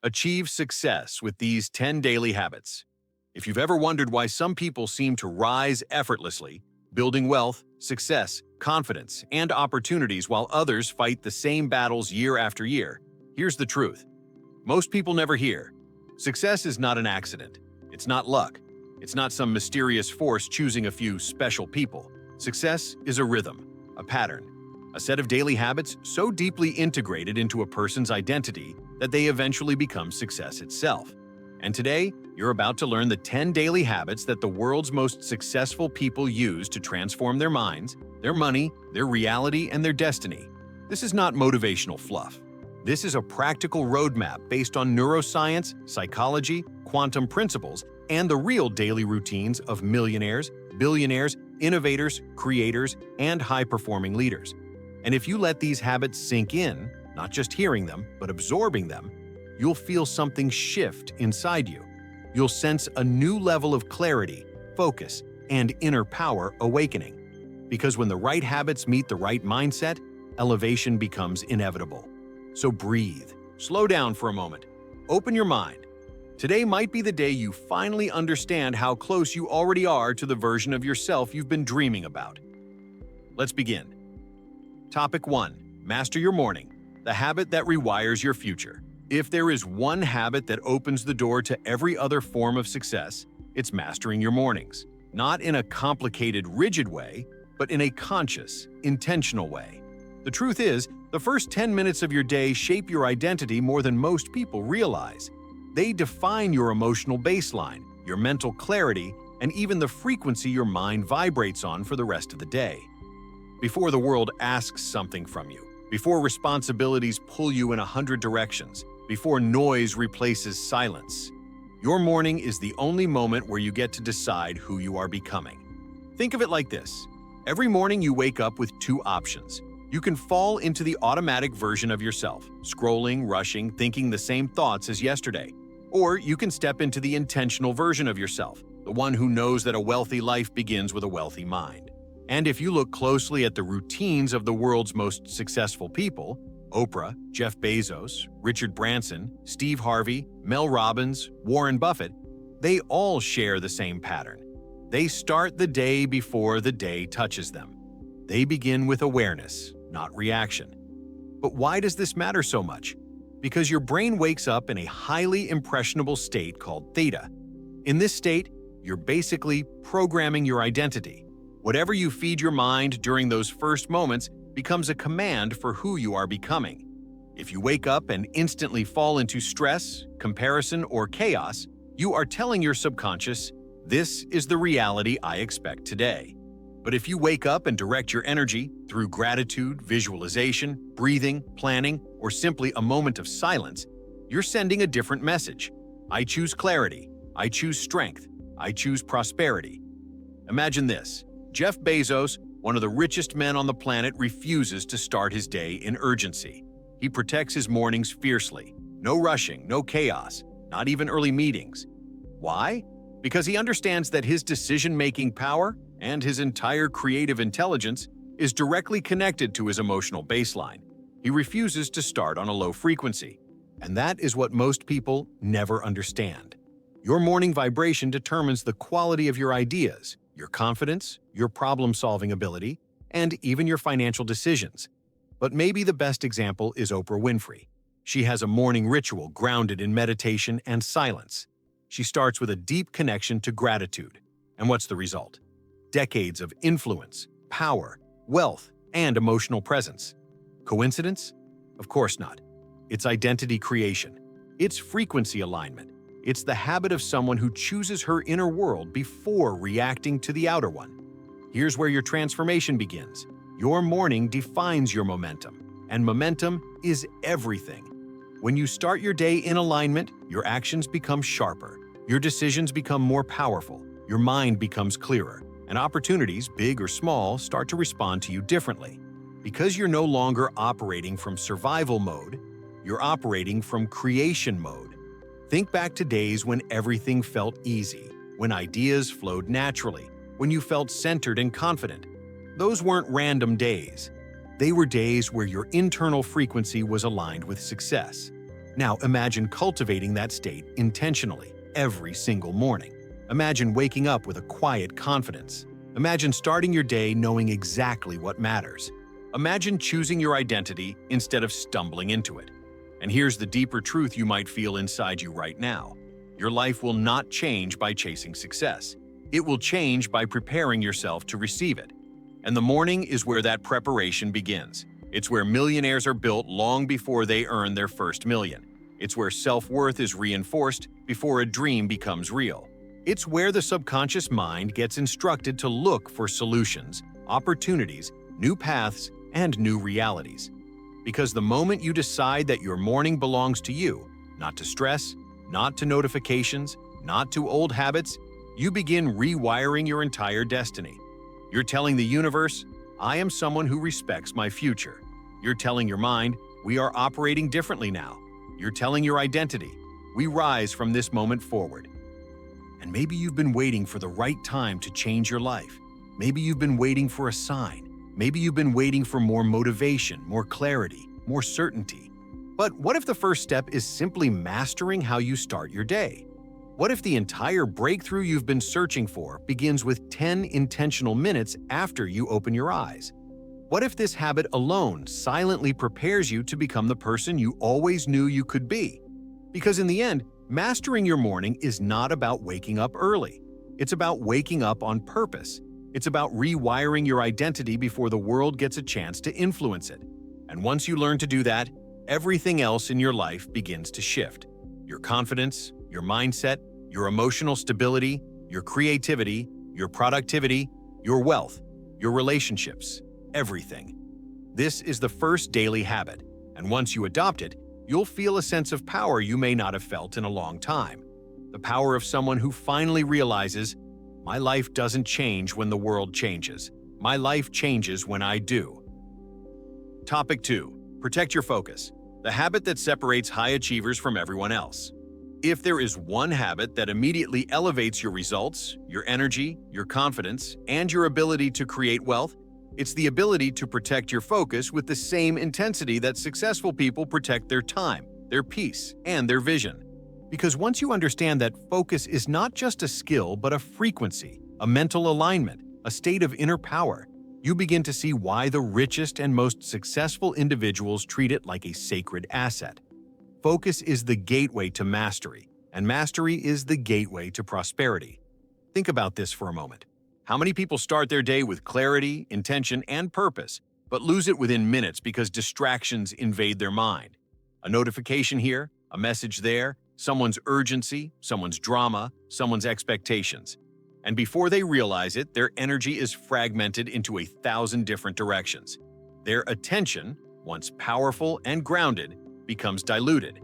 Achieve success with these 10 daily habits. If you've ever wondered why some people seem to rise effortlessly, building wealth, success, confidence, and opportunities while others fight the same battles year after year, here's the truth. Most people never hear. Success is not an accident. It's not luck. It's not some mysterious force choosing a few special people. Success is a rhythm, a pattern, a set of daily habits so deeply integrated into a person's identity that they eventually become success itself. And today, you're about to learn the 10 daily habits that the world's most successful people use to transform their minds, their money, their reality, and their destiny. This is not motivational fluff. This is a practical roadmap based on neuroscience, psychology, quantum principles, and the real daily routines of millionaires, billionaires, innovators, creators, and high-performing leaders. And if you let these habits sink in, not just hearing them, but absorbing them, you'll feel something shift inside you. You'll sense a new level of clarity, focus, and inner power awakening. Because when the right habits meet the right mindset, elevation becomes inevitable. So breathe, slow down for a moment, open your mind. Today might be the day you finally understand how close you already are to the version of yourself you've been dreaming about. Let's begin. Topic 1. Master your morning, the habit that rewires your future. If there is one habit that opens the door to every other form of success, it's mastering your mornings. Not in a complicated, rigid way, but in a conscious, intentional way. The truth is, the first 10 minutes of your day shape your identity more than most people realize. They define your emotional baseline, your mental clarity, and even the frequency your mind vibrates on for the rest of the day. Before the world asks something from you, before responsibilities pull you in 100 directions, before noise replaces silence, your morning is the only moment where you get to decide who you are becoming. Think of it like this. Every morning you wake up with two options. You can fall into the automatic version of yourself, scrolling, rushing, thinking the same thoughts as yesterday. Or you can step into the intentional version of yourself, the one who knows that a wealthy life begins with a wealthy mind. And if you look closely at the routines of the world's most successful people, Oprah, Jeff Bezos, Richard Branson, Steve Harvey, Mel Robbins, Warren Buffett, they all share the same pattern. They start the day before the day touches them. They begin with awareness, not reaction. But why does this matter so much? Because your brain wakes up in a highly impressionable state called theta. In this state, you're basically programming your identity. Whatever you feed your mind during those first moments becomes a command for who you are becoming. If you wake up and instantly fall into stress, comparison, or chaos, you are telling your subconscious, "This is the reality I expect today." But if you wake up and direct your energy through gratitude, visualization, breathing, planning, or simply a moment of silence, you're sending a different message. I choose clarity. I choose strength. I choose prosperity. Imagine this. Jeff Bezos, one of the richest men on the planet, refuses to start his day in urgency. He protects his mornings fiercely. No rushing, no chaos, not even early meetings. Why? Because he understands that his decision-making power and his entire creative intelligence is directly connected to his emotional baseline. He refuses to start on a low frequency. And that is what most people never understand. Your morning vibration determines the quality of your ideas, your confidence, your problem-solving ability, and even your financial decisions. But maybe the best example is Oprah Winfrey. She has a morning ritual grounded in meditation and silence. She starts with a deep connection to gratitude. And what's the result? Decades of influence, power, wealth, and emotional presence. Coincidence? Of course not. It's identity creation. It's frequency alignment. It's the habit of someone who chooses her inner world before reacting to the outer one. Here's where your transformation begins. Your morning defines your momentum, and momentum is everything. When you start your day in alignment, your actions become sharper, your decisions become more powerful, your mind becomes clearer, and opportunities, big or small, start to respond to you differently. Because you're no longer operating from survival mode, you're operating from creation mode. Think back to days when everything felt easy, when ideas flowed naturally, when you felt centered and confident. Those weren't random days. They were days where your internal frequency was aligned with success. Now imagine cultivating that state intentionally every single morning. Imagine waking up with a quiet confidence. Imagine starting your day knowing exactly what matters. Imagine choosing your identity instead of stumbling into it. And here's the deeper truth you might feel inside you right now. Your life will not change by chasing success. It will change by preparing yourself to receive it. And the morning is where that preparation begins. It's where millionaires are built long before they earn their first million. It's where self-worth is reinforced before a dream becomes real. It's where the subconscious mind gets instructed to look for solutions, opportunities, new paths, and new realities. Because the moment you decide that your morning belongs to you, not to stress, not to notifications, not to old habits, you begin rewiring your entire destiny. You're telling the universe, I am someone who respects my future. You're telling your mind, we are operating differently now. You're telling your identity, we rise from this moment forward. And maybe you've been waiting for the right time to change your life. Maybe you've been waiting for a sign. Maybe you've been waiting for more motivation, more clarity, more certainty. But what if the first step is simply mastering how you start your day? What if the entire breakthrough you've been searching for begins with 10 intentional minutes after you open your eyes? What if this habit alone silently prepares you to become the person you always knew you could be? Because in the end, mastering your morning is not about waking up early. It's about waking up on purpose. It's about rewiring your identity before the world gets a chance to influence it. And once you learn to do that, everything else in your life begins to shift. Your confidence, your mindset, your emotional stability, your creativity, your productivity, your wealth, your relationships, everything. This is the first daily habit, and once you adopt it, you'll feel a sense of power you may not have felt in a long time. The power of someone who finally realizes, my life doesn't change when the world changes. My life changes when I do. Topic 2. Protect your focus, the habit that separates high achievers from everyone else. If there is one habit that immediately elevates your results, your energy, your confidence, and your ability to create wealth, it's the ability to protect your focus with the same intensity that successful people protect their time, their peace, and their vision. Because once you understand that focus is not just a skill but a frequency, a mental alignment, a state of inner power, you begin to see why the richest and most successful individuals treat it like a sacred asset. Focus is the gateway to mastery, and mastery is the gateway to prosperity. Think about this for a moment. How many people start their day with clarity, intention, and purpose, but lose it within minutes because distractions invade their mind? A notification here, a message there, someone's urgency, someone's drama, someone's expectations. And before they realize it, their energy is fragmented into 1,000 different directions. Their attention, once powerful and grounded, becomes diluted.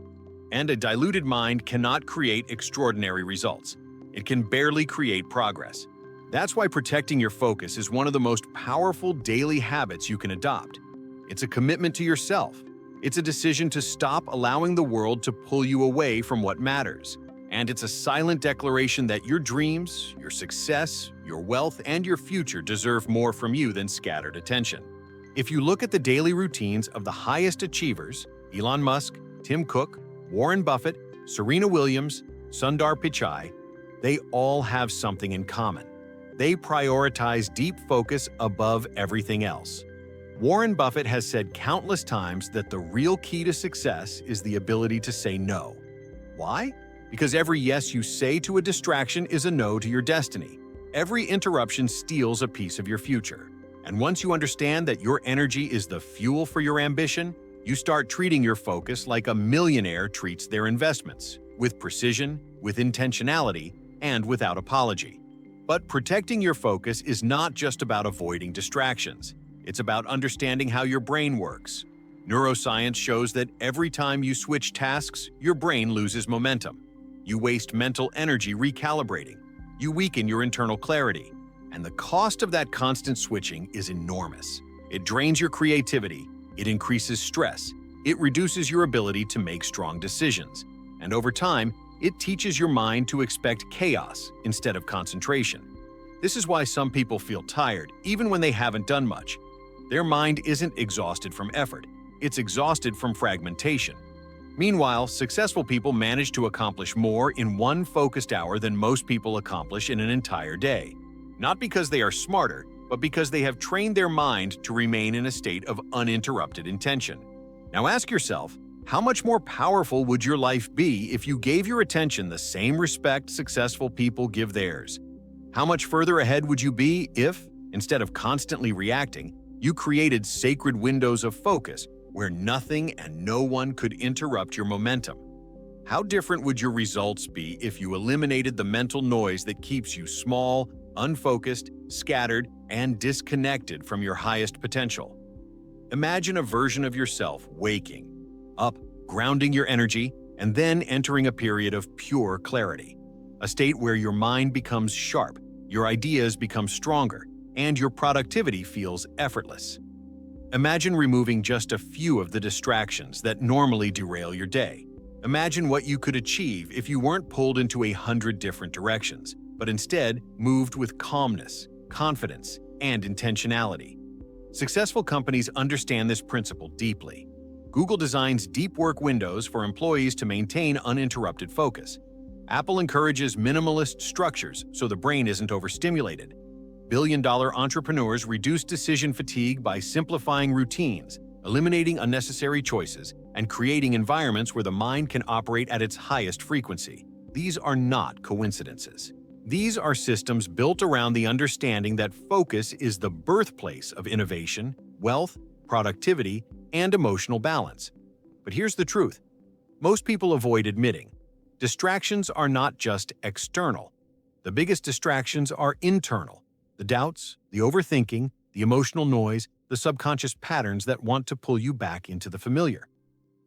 And a diluted mind cannot create extraordinary results. It can barely create progress. That's why protecting your focus is one of the most powerful daily habits you can adopt. It's a commitment to yourself. It's a decision to stop allowing the world to pull you away from what matters. And it's a silent declaration that your dreams, your success, your wealth, and your future deserve more from you than scattered attention. If you look at the daily routines of the highest achievers, Elon Musk, Tim Cook, Warren Buffett, Serena Williams, Sundar Pichai, they all have something in common. They prioritize deep focus above everything else. Warren Buffett has said countless times that the real key to success is the ability to say no. Why? Because every yes you say to a distraction is a no to your destiny. Every interruption steals a piece of your future. And once you understand that your energy is the fuel for your ambition, you start treating your focus like a millionaire treats their investments, with precision, with intentionality, and without apology. But protecting your focus is not just about avoiding distractions. It's about understanding how your brain works. Neuroscience shows that every time you switch tasks, your brain loses momentum. You waste mental energy recalibrating. You weaken your internal clarity. And the cost of that constant switching is enormous. It drains your creativity. It increases stress. It reduces your ability to make strong decisions. And over time, it teaches your mind to expect chaos instead of concentration. This is why some people feel tired, even when they haven't done much. Their mind isn't exhausted from effort. It's exhausted from fragmentation. Meanwhile, successful people manage to accomplish more in one focused hour than most people accomplish in an entire day. Not because they are smarter, but because they have trained their mind to remain in a state of uninterrupted intention. Now ask yourself, how much more powerful would your life be if you gave your attention the same respect successful people give theirs? How much further ahead would you be if, instead of constantly reacting, you created sacred windows of focus where nothing and no one could interrupt your momentum? How different would your results be if you eliminated the mental noise that keeps you small, unfocused, scattered, and disconnected from your highest potential? Imagine a version of yourself waking up, grounding your energy, and then entering a period of pure clarity. A state where your mind becomes sharp, your ideas become stronger, and your productivity feels effortless. Imagine removing just a few of the distractions that normally derail your day. Imagine what you could achieve if you weren't pulled into 100 different directions, but instead moved with calmness, confidence, and intentionality. Successful companies understand this principle deeply. Google designs deep work windows for employees to maintain uninterrupted focus. Apple encourages minimalist structures so the brain isn't overstimulated. Billion-dollar entrepreneurs reduce decision fatigue by simplifying routines, eliminating unnecessary choices, and creating environments where the mind can operate at its highest frequency. These are not coincidences. These are systems built around the understanding that focus is the birthplace of innovation, wealth, productivity, and emotional balance. But here's the truth. Most people avoid admitting. Distractions are not just external. The biggest distractions are internal. The doubts, the overthinking, the emotional noise, the subconscious patterns that want to pull you back into the familiar.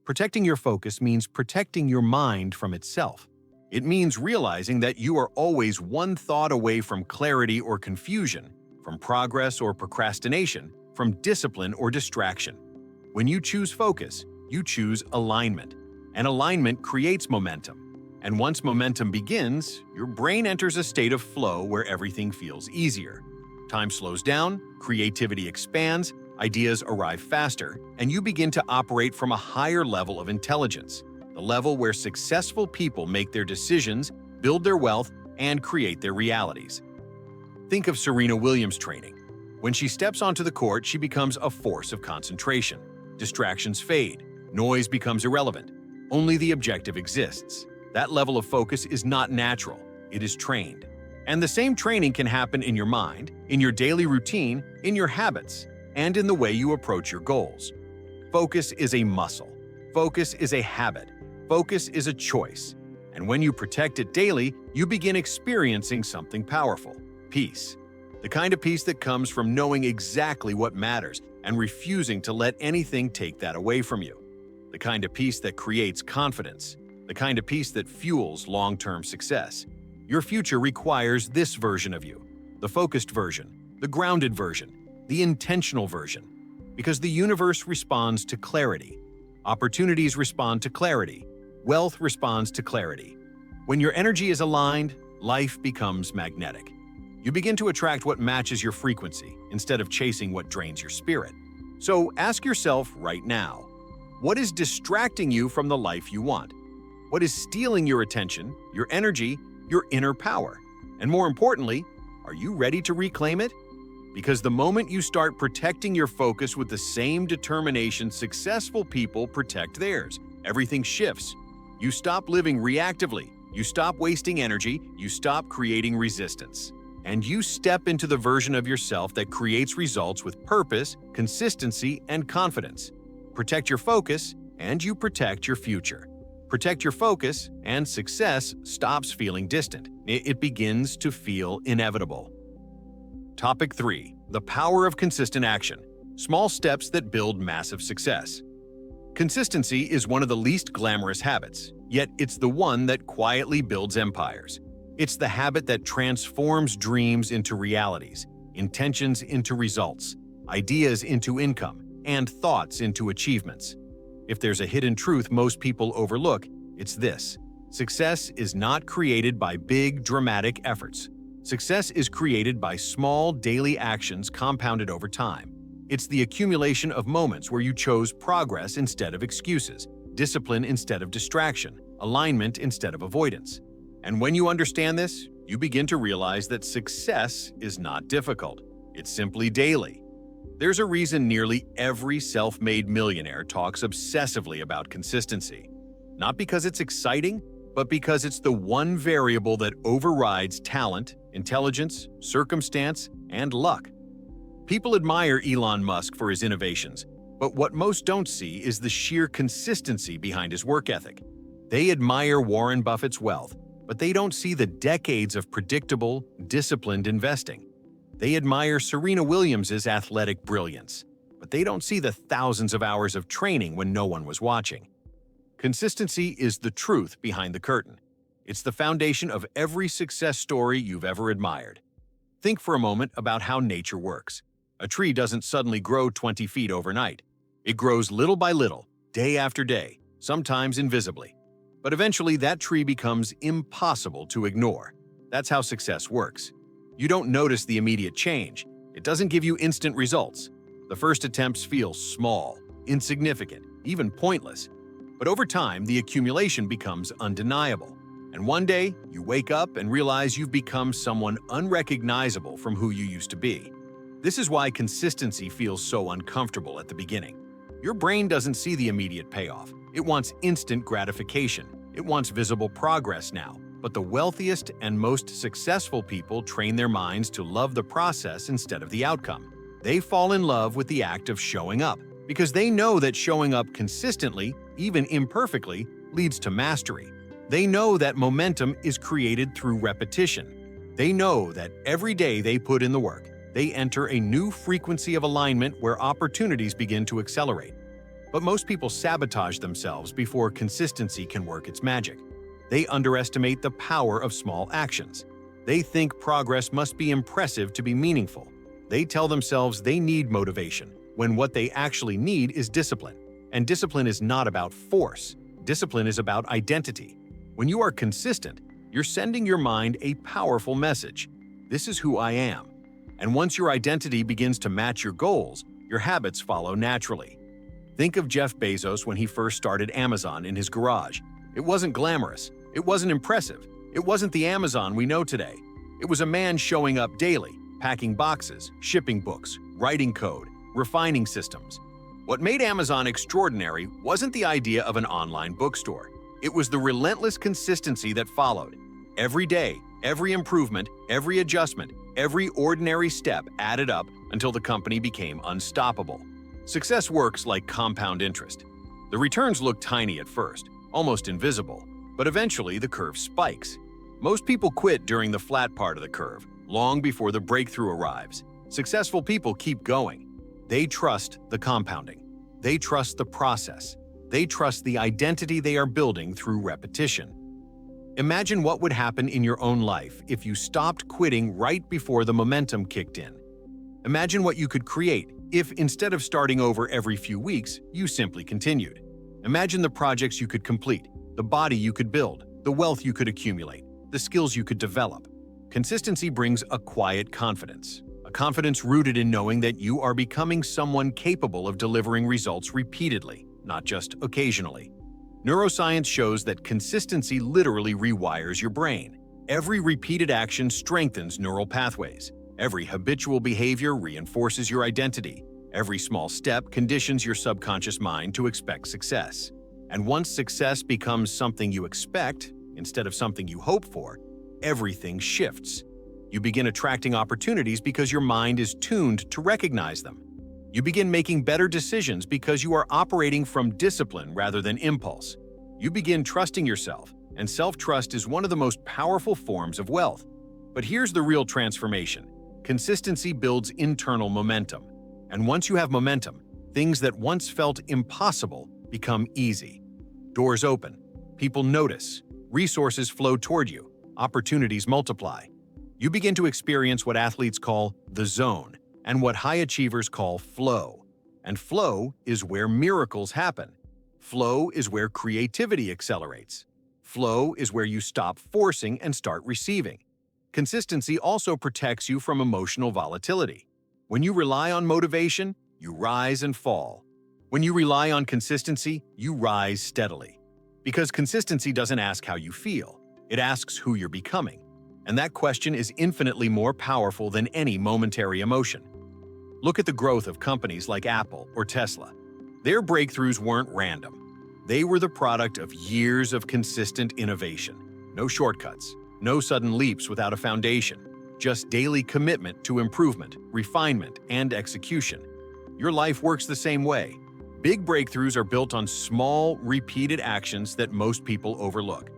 Protecting your focus means protecting your mind from itself. It means realizing that you are always one thought away from clarity or confusion, from progress or procrastination, from discipline or distraction. When you choose focus, you choose alignment. And alignment creates momentum. And once momentum begins, your brain enters a state of flow where everything feels easier. Time slows down, creativity expands, ideas arrive faster, and you begin to operate from a higher level of intelligence, the level where successful people make their decisions, build their wealth, and create their realities. Think of Serena Williams' training. When she steps onto the court, she becomes a force of concentration. Distractions fade, noise becomes irrelevant. Only the objective exists. That level of focus is not natural, it is trained. And the same training can happen in your mind, in your daily routine, in your habits, and in the way you approach your goals. Focus is a muscle. Focus is a habit. Focus is a choice. And when you protect it daily, you begin experiencing something powerful: peace. The kind of peace that comes from knowing exactly what matters and refusing to let anything take that away from you. The kind of peace that creates confidence. The kind of peace that fuels long-term success. Your future requires this version of you: the focused version, the grounded version, the intentional version. Because the universe responds to clarity. Opportunities respond to clarity. Wealth responds to clarity. When your energy is aligned, life becomes magnetic. You begin to attract what matches your frequency instead of chasing what drains your spirit. So ask yourself right now, what is distracting you from the life you want? What is stealing your attention, your energy, your inner power? And more importantly, are you ready to reclaim it? Because the moment you start protecting your focus with the same determination successful people protect theirs, everything shifts. You stop living reactively, you stop wasting energy, you stop creating resistance. And you step into the version of yourself that creates results with purpose, consistency, and confidence. Protect your focus, and you protect your future. Protect your focus, and success stops feeling distant. It begins to feel inevitable. Topic 3. The power of consistent action. Small steps that build massive success. Consistency is one of the least glamorous habits, yet it's the one that quietly builds empires. It's the habit that transforms dreams into realities, intentions into results, ideas into income, and thoughts into achievements. If there's a hidden truth most people overlook, it's this: success is not created by big, dramatic efforts. Success is created by small, daily actions compounded over time. It's the accumulation of moments where you chose progress instead of excuses, discipline instead of distraction, alignment instead of avoidance. And when you understand this, you begin to realize that success is not difficult. It's simply daily. There's a reason nearly every self-made millionaire talks obsessively about consistency. Not because it's exciting, but because it's the one variable that overrides talent, intelligence, circumstance, and luck. People admire Elon Musk for his innovations, but what most don't see is the sheer consistency behind his work ethic. They admire Warren Buffett's wealth, but they don't see the decades of predictable, disciplined investing. They admire Serena Williams' athletic brilliance, but they don't see the thousands of hours of training when no one was watching. Consistency is the truth behind the curtain. It's the foundation of every success story you've ever admired. Think for a moment about how nature works. A tree doesn't suddenly grow 20 feet overnight. It grows little by little, day after day, sometimes invisibly. But eventually that tree becomes impossible to ignore. That's how success works. You don't notice the immediate change. It doesn't give you instant results. The first attempts feel small, insignificant, even pointless. But over time, the accumulation becomes undeniable. And one day, you wake up and realize you've become someone unrecognizable from who you used to be. This is why consistency feels so uncomfortable at the beginning. Your brain doesn't see the immediate payoff. It wants instant gratification. It wants visible progress now. But the wealthiest and most successful people train their minds to love the process instead of the outcome. They fall in love with the act of showing up, because they know that showing up consistently, even imperfectly, leads to mastery. They know that momentum is created through repetition. They know that every day they put in the work, they enter a new frequency of alignment where opportunities begin to accelerate. But most people sabotage themselves before consistency can work its magic. They underestimate the power of small actions. They think progress must be impressive to be meaningful. They tell themselves they need motivation, when what they actually need is discipline. And discipline is not about force. Discipline is about identity. When you are consistent, you're sending your mind a powerful message. This is who I am. And once your identity begins to match your goals, your habits follow naturally. Think of Jeff Bezos when he first started Amazon in his garage. It wasn't glamorous. It wasn't impressive. It wasn't the Amazon we know today. It was a man showing up daily, packing boxes, shipping books, writing code, refining systems. What made Amazon extraordinary wasn't the idea of an online bookstore. It was the relentless consistency that followed. Every day, every improvement, every adjustment, every ordinary step added up until the company became unstoppable. Success works like compound interest. The returns look tiny at first, almost invisible, but eventually the curve spikes. Most people quit during the flat part of the curve, long before the breakthrough arrives. Successful people keep going. They trust the compounding. They trust the process. They trust the identity they are building through repetition. Imagine what would happen in your own life if you stopped quitting right before the momentum kicked in. Imagine what you could create if, instead of starting over every few weeks, you simply continued. Imagine the projects you could complete, the body you could build, the wealth you could accumulate, the skills you could develop. Consistency brings a quiet confidence, a confidence rooted in knowing that you are becoming someone capable of delivering results repeatedly, not just occasionally. Neuroscience shows that consistency literally rewires your brain. Every repeated action strengthens neural pathways. Every habitual behavior reinforces your identity. Every small step conditions your subconscious mind to expect success. And once success becomes something you expect, instead of something you hope for, everything shifts. You begin attracting opportunities because your mind is tuned to recognize them. You begin making better decisions because you are operating from discipline rather than impulse. You begin trusting yourself, and self-trust is one of the most powerful forms of wealth. But here's the real transformation. Consistency builds internal momentum. And once you have momentum, things that once felt impossible become easy. Doors open, people notice, resources flow toward you, opportunities multiply. You begin to experience what athletes call the zone and what high achievers call flow. And flow is where miracles happen. Flow is where creativity accelerates. Flow is where you stop forcing and start receiving. Consistency also protects you from emotional volatility. When you rely on motivation, you rise and fall. When you rely on consistency, you rise steadily. Because consistency doesn't ask how you feel, it asks who you're becoming. And that question is infinitely more powerful than any momentary emotion. Look at the growth of companies like Apple or Tesla. Their breakthroughs weren't random. They were the product of years of consistent innovation. No shortcuts, no sudden leaps without a foundation, just daily commitment to improvement, refinement, and execution. Your life works the same way. Big breakthroughs are built on small, repeated actions that most people overlook.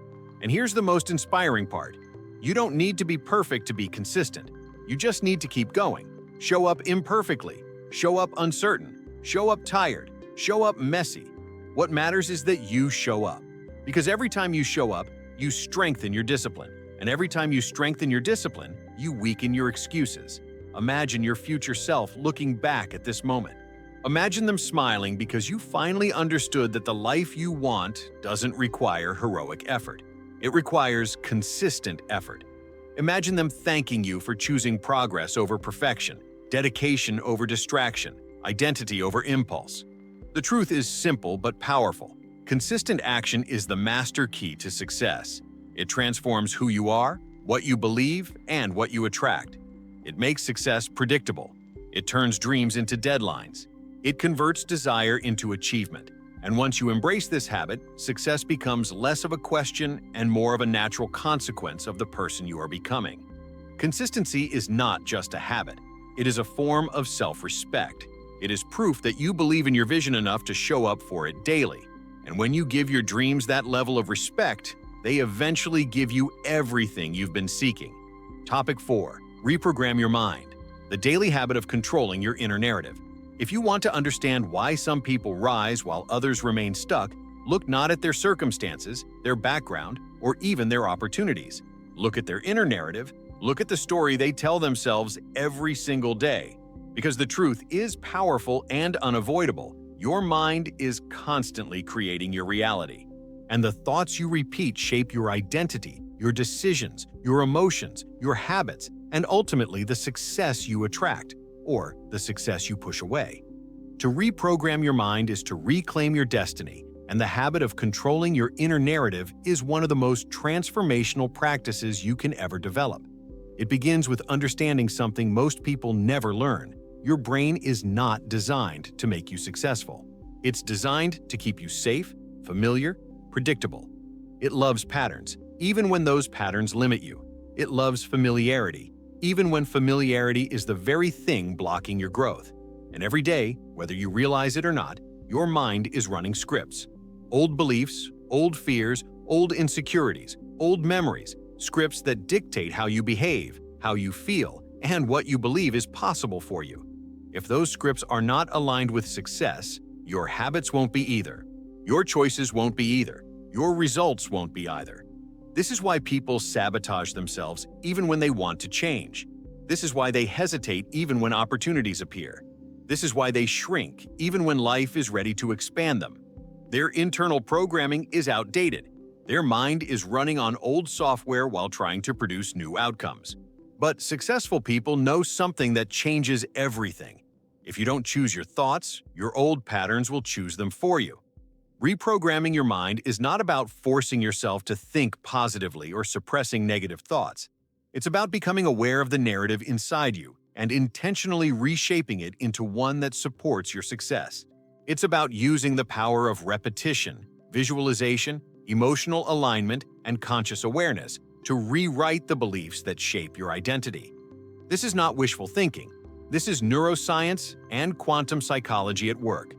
And here's the most inspiring part. You don't need to be perfect to be consistent. You just need to keep going. Show up imperfectly. Show up uncertain. Show up tired. Show up messy. What matters is that you show up. Because every time you show up, you strengthen your discipline. And every time you strengthen your discipline, you weaken your excuses. Imagine your future self looking back at this moment. Imagine them smiling because you finally understood that the life you want doesn't require heroic effort. It requires consistent effort. Imagine them thanking you for choosing progress over perfection, dedication over distraction, identity over impulse. The truth is simple but powerful. Consistent action is the master key to success. It transforms who you are, what you believe, and what you attract. It makes success predictable. It turns dreams into deadlines. It converts desire into achievement. And once you embrace this habit, success becomes less of a question and more of a natural consequence of the person you are becoming. Consistency is not just a habit. It is a form of self-respect. It is proof that you believe in your vision enough to show up for it daily. And when you give your dreams that level of respect, they eventually give you everything you've been seeking. Topic 4. Reprogram your mind. The daily habit of controlling your inner narrative. If you want to understand why some people rise while others remain stuck, look not at their circumstances, their background, or even their opportunities. Look at their inner narrative. Look at the story they tell themselves every single day. Because the truth is powerful and unavoidable. Your mind is constantly creating your reality. And the thoughts you repeat shape your identity, your decisions, your emotions, your habits, and ultimately the success you attract, or the success you push away. To reprogram your mind is to reclaim your destiny, and the habit of controlling your inner narrative is one of the most transformational practices you can ever develop. It begins with understanding something most people never learn. Your brain is not designed to make you successful. It's designed to keep you safe, familiar, predictable. It loves patterns, even when those patterns limit you. It loves familiarity, even when familiarity is the very thing blocking your growth. And every day, whether you realize it or not, your mind is running scripts. Old beliefs, old fears, old insecurities, old memories, scripts that dictate how you behave, how you feel, and what you believe is possible for you. If those scripts are not aligned with success, your habits won't be either. Your choices won't be either. Your results won't be either. This is why people sabotage themselves even when they want to change. This is why they hesitate even when opportunities appear. This is why they shrink even when life is ready to expand them. Their internal programming is outdated. Their mind is running on old software while trying to produce new outcomes. But successful people know something that changes everything. If you don't choose your thoughts, your old patterns will choose them for you. Reprogramming your mind is not about forcing yourself to think positively or suppressing negative thoughts. It's about becoming aware of the narrative inside you and intentionally reshaping it into one that supports your success. It's about using the power of repetition, visualization, emotional alignment, and conscious awareness to rewrite the beliefs that shape your identity. This is not wishful thinking. This is neuroscience and quantum psychology at work.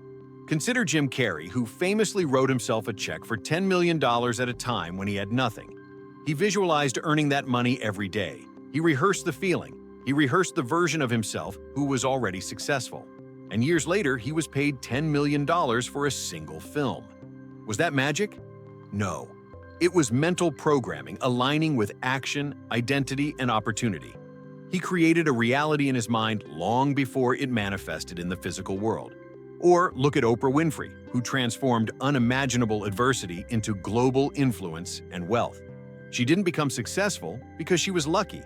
Consider Jim Carrey, who famously wrote himself a check for $10 million at a time when he had nothing. He visualized earning that money every day. He rehearsed the feeling. He rehearsed the version of himself who was already successful. And years later, he was paid $10 million for a single film. Was that magic? No. It was mental programming aligning with action, identity, and opportunity. He created a reality in his mind long before it manifested in the physical world. Or look at Oprah Winfrey, who transformed unimaginable adversity into global influence and wealth. She didn't become successful because she was lucky.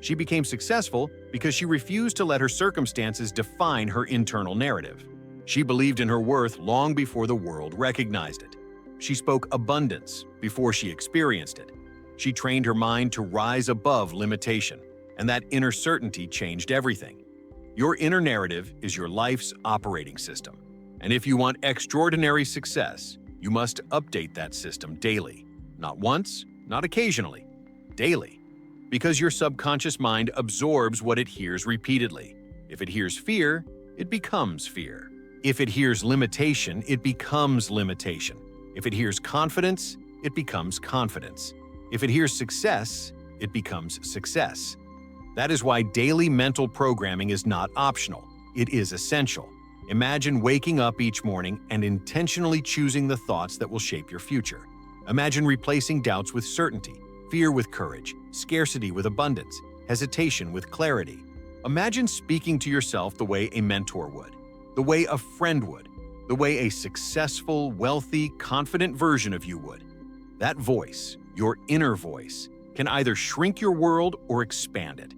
She became successful because she refused to let her circumstances define her internal narrative. She believed in her worth long before the world recognized it. She spoke abundance before she experienced it. She trained her mind to rise above limitation, and that inner certainty changed everything. Your inner narrative is your life's operating system. And if you want extraordinary success, you must update that system daily. Not once, not occasionally, daily. Because your subconscious mind absorbs what it hears repeatedly. If it hears fear, it becomes fear. If it hears limitation, it becomes limitation. If it hears confidence, it becomes confidence. If it hears success, it becomes success. That is why daily mental programming is not optional. It is essential. Imagine waking up each morning and intentionally choosing the thoughts that will shape your future. Imagine replacing doubts with certainty, fear with courage, scarcity with abundance, hesitation with clarity. Imagine speaking to yourself the way a mentor would, the way a friend would, the way a successful, wealthy, confident version of you would. That voice, your inner voice, can either shrink your world or expand it.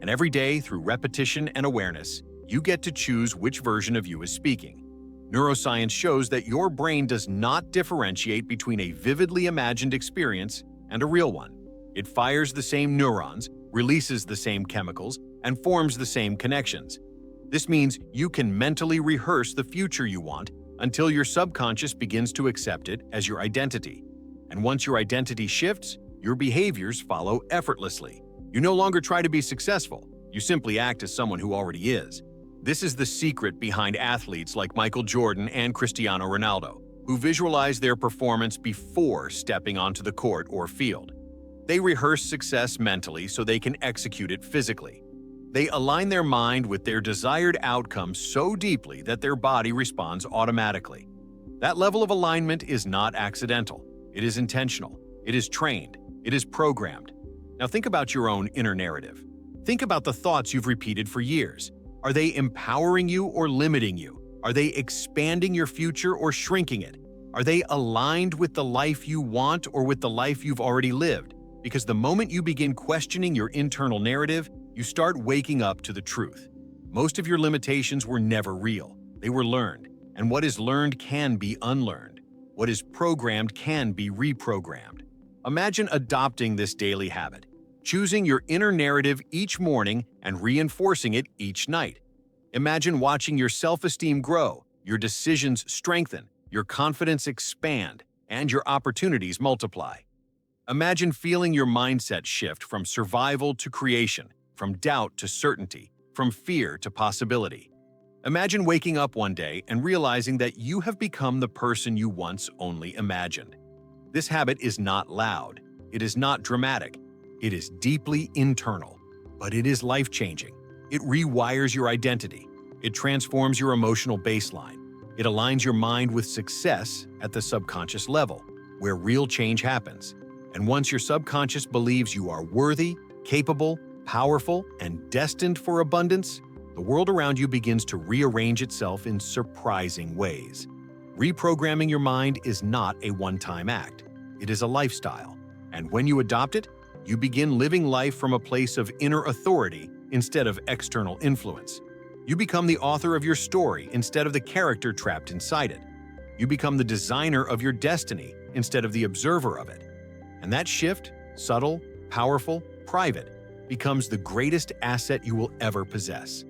And every day, through repetition and awareness, you get to choose which version of you is speaking. Neuroscience shows that your brain does not differentiate between a vividly imagined experience and a real one. It fires the same neurons, releases the same chemicals, and forms the same connections. This means you can mentally rehearse the future you want until your subconscious begins to accept it as your identity. And once your identity shifts, your behaviors follow effortlessly. You no longer try to be successful. You simply act as someone who already is. This is the secret behind athletes like Michael Jordan and Cristiano Ronaldo, who visualize their performance before stepping onto the court or field. They rehearse success mentally so they can execute it physically. They align their mind with their desired outcome so deeply that their body responds automatically. That level of alignment is not accidental. It is intentional. It is trained. It is programmed. Now think about your own inner narrative. Think about the thoughts you've repeated for years. Are they empowering you or limiting you? Are they expanding your future or shrinking it? Are they aligned with the life you want or with the life you've already lived? Because the moment you begin questioning your internal narrative, you start waking up to the truth. Most of your limitations were never real. They were learned. And what is learned can be unlearned. What is programmed can be reprogrammed. Imagine adopting this daily habit, choosing your inner narrative each morning and reinforcing it each night. Imagine watching your self-esteem grow, your decisions strengthen, your confidence expand, and your opportunities multiply. Imagine feeling your mindset shift from survival to creation, from doubt to certainty, from fear to possibility. Imagine waking up one day and realizing that you have become the person you once only imagined. This habit is not loud. It is not dramatic. It is deeply internal, but it is life-changing. It rewires your identity. It transforms your emotional baseline. It aligns your mind with success at the subconscious level, where real change happens. And once your subconscious believes you are worthy, capable, powerful, and destined for abundance, the world around you begins to rearrange itself in surprising ways. Reprogramming your mind is not a one-time act. It is a lifestyle. And when you adopt it, you begin living life from a place of inner authority instead of external influence. You become the author of your story instead of the character trapped inside it. You become the designer of your destiny instead of the observer of it. And that shift, subtle, powerful, private, becomes the greatest asset you will ever possess.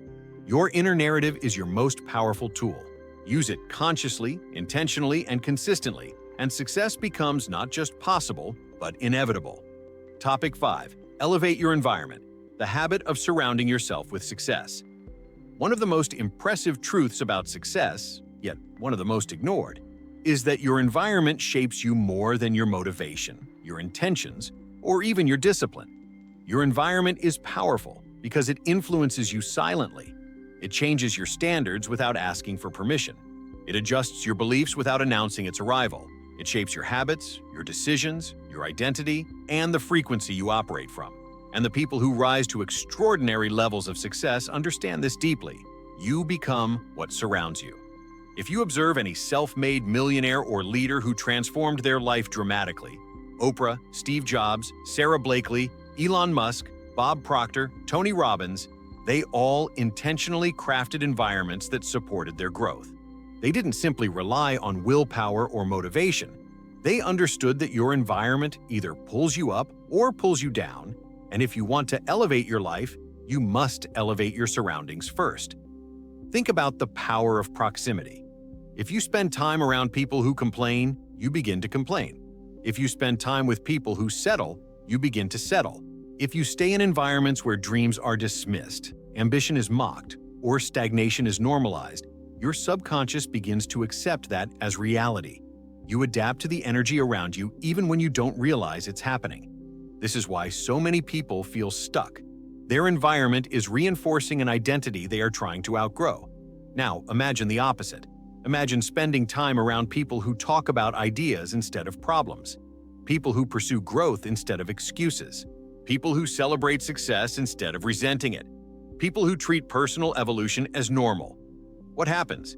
Your inner narrative is your most powerful tool. Use it consciously, intentionally, and consistently, and success becomes not just possible, but inevitable. Topic 5. Elevate your environment. The habit of surrounding yourself with success. One of the most impressive truths about success, yet one of the most ignored, is that your environment shapes you more than your motivation, your intentions, or even your discipline. Your environment is powerful because it influences you silently. It changes your standards without asking for permission. It adjusts your beliefs without announcing its arrival. It shapes your habits, your decisions, your identity, and the frequency you operate from. And the people who rise to extraordinary levels of success understand this deeply. You become what surrounds you. If you observe any self-made millionaire or leader who transformed their life dramatically, Oprah, Steve Jobs, Sarah Blakely, Elon Musk, Bob Proctor, Tony Robbins, they all intentionally crafted environments that supported their growth. They didn't simply rely on willpower or motivation. They understood that your environment either pulls you up or pulls you down, and if you want to elevate your life, you must elevate your surroundings first. Think about the power of proximity. If you spend time around people who complain, you begin to complain. If you spend time with people who settle, you begin to settle. If you stay in environments where dreams are dismissed, ambition is mocked, or stagnation is normalized, your subconscious begins to accept that as reality. You adapt to the energy around you even when you don't realize it's happening. This is why so many people feel stuck. Their environment is reinforcing an identity they are trying to outgrow. Now, imagine the opposite. Imagine spending time around people who talk about ideas instead of problems. People who pursue growth instead of excuses. People who celebrate success instead of resenting it. People who treat personal evolution as normal. What happens?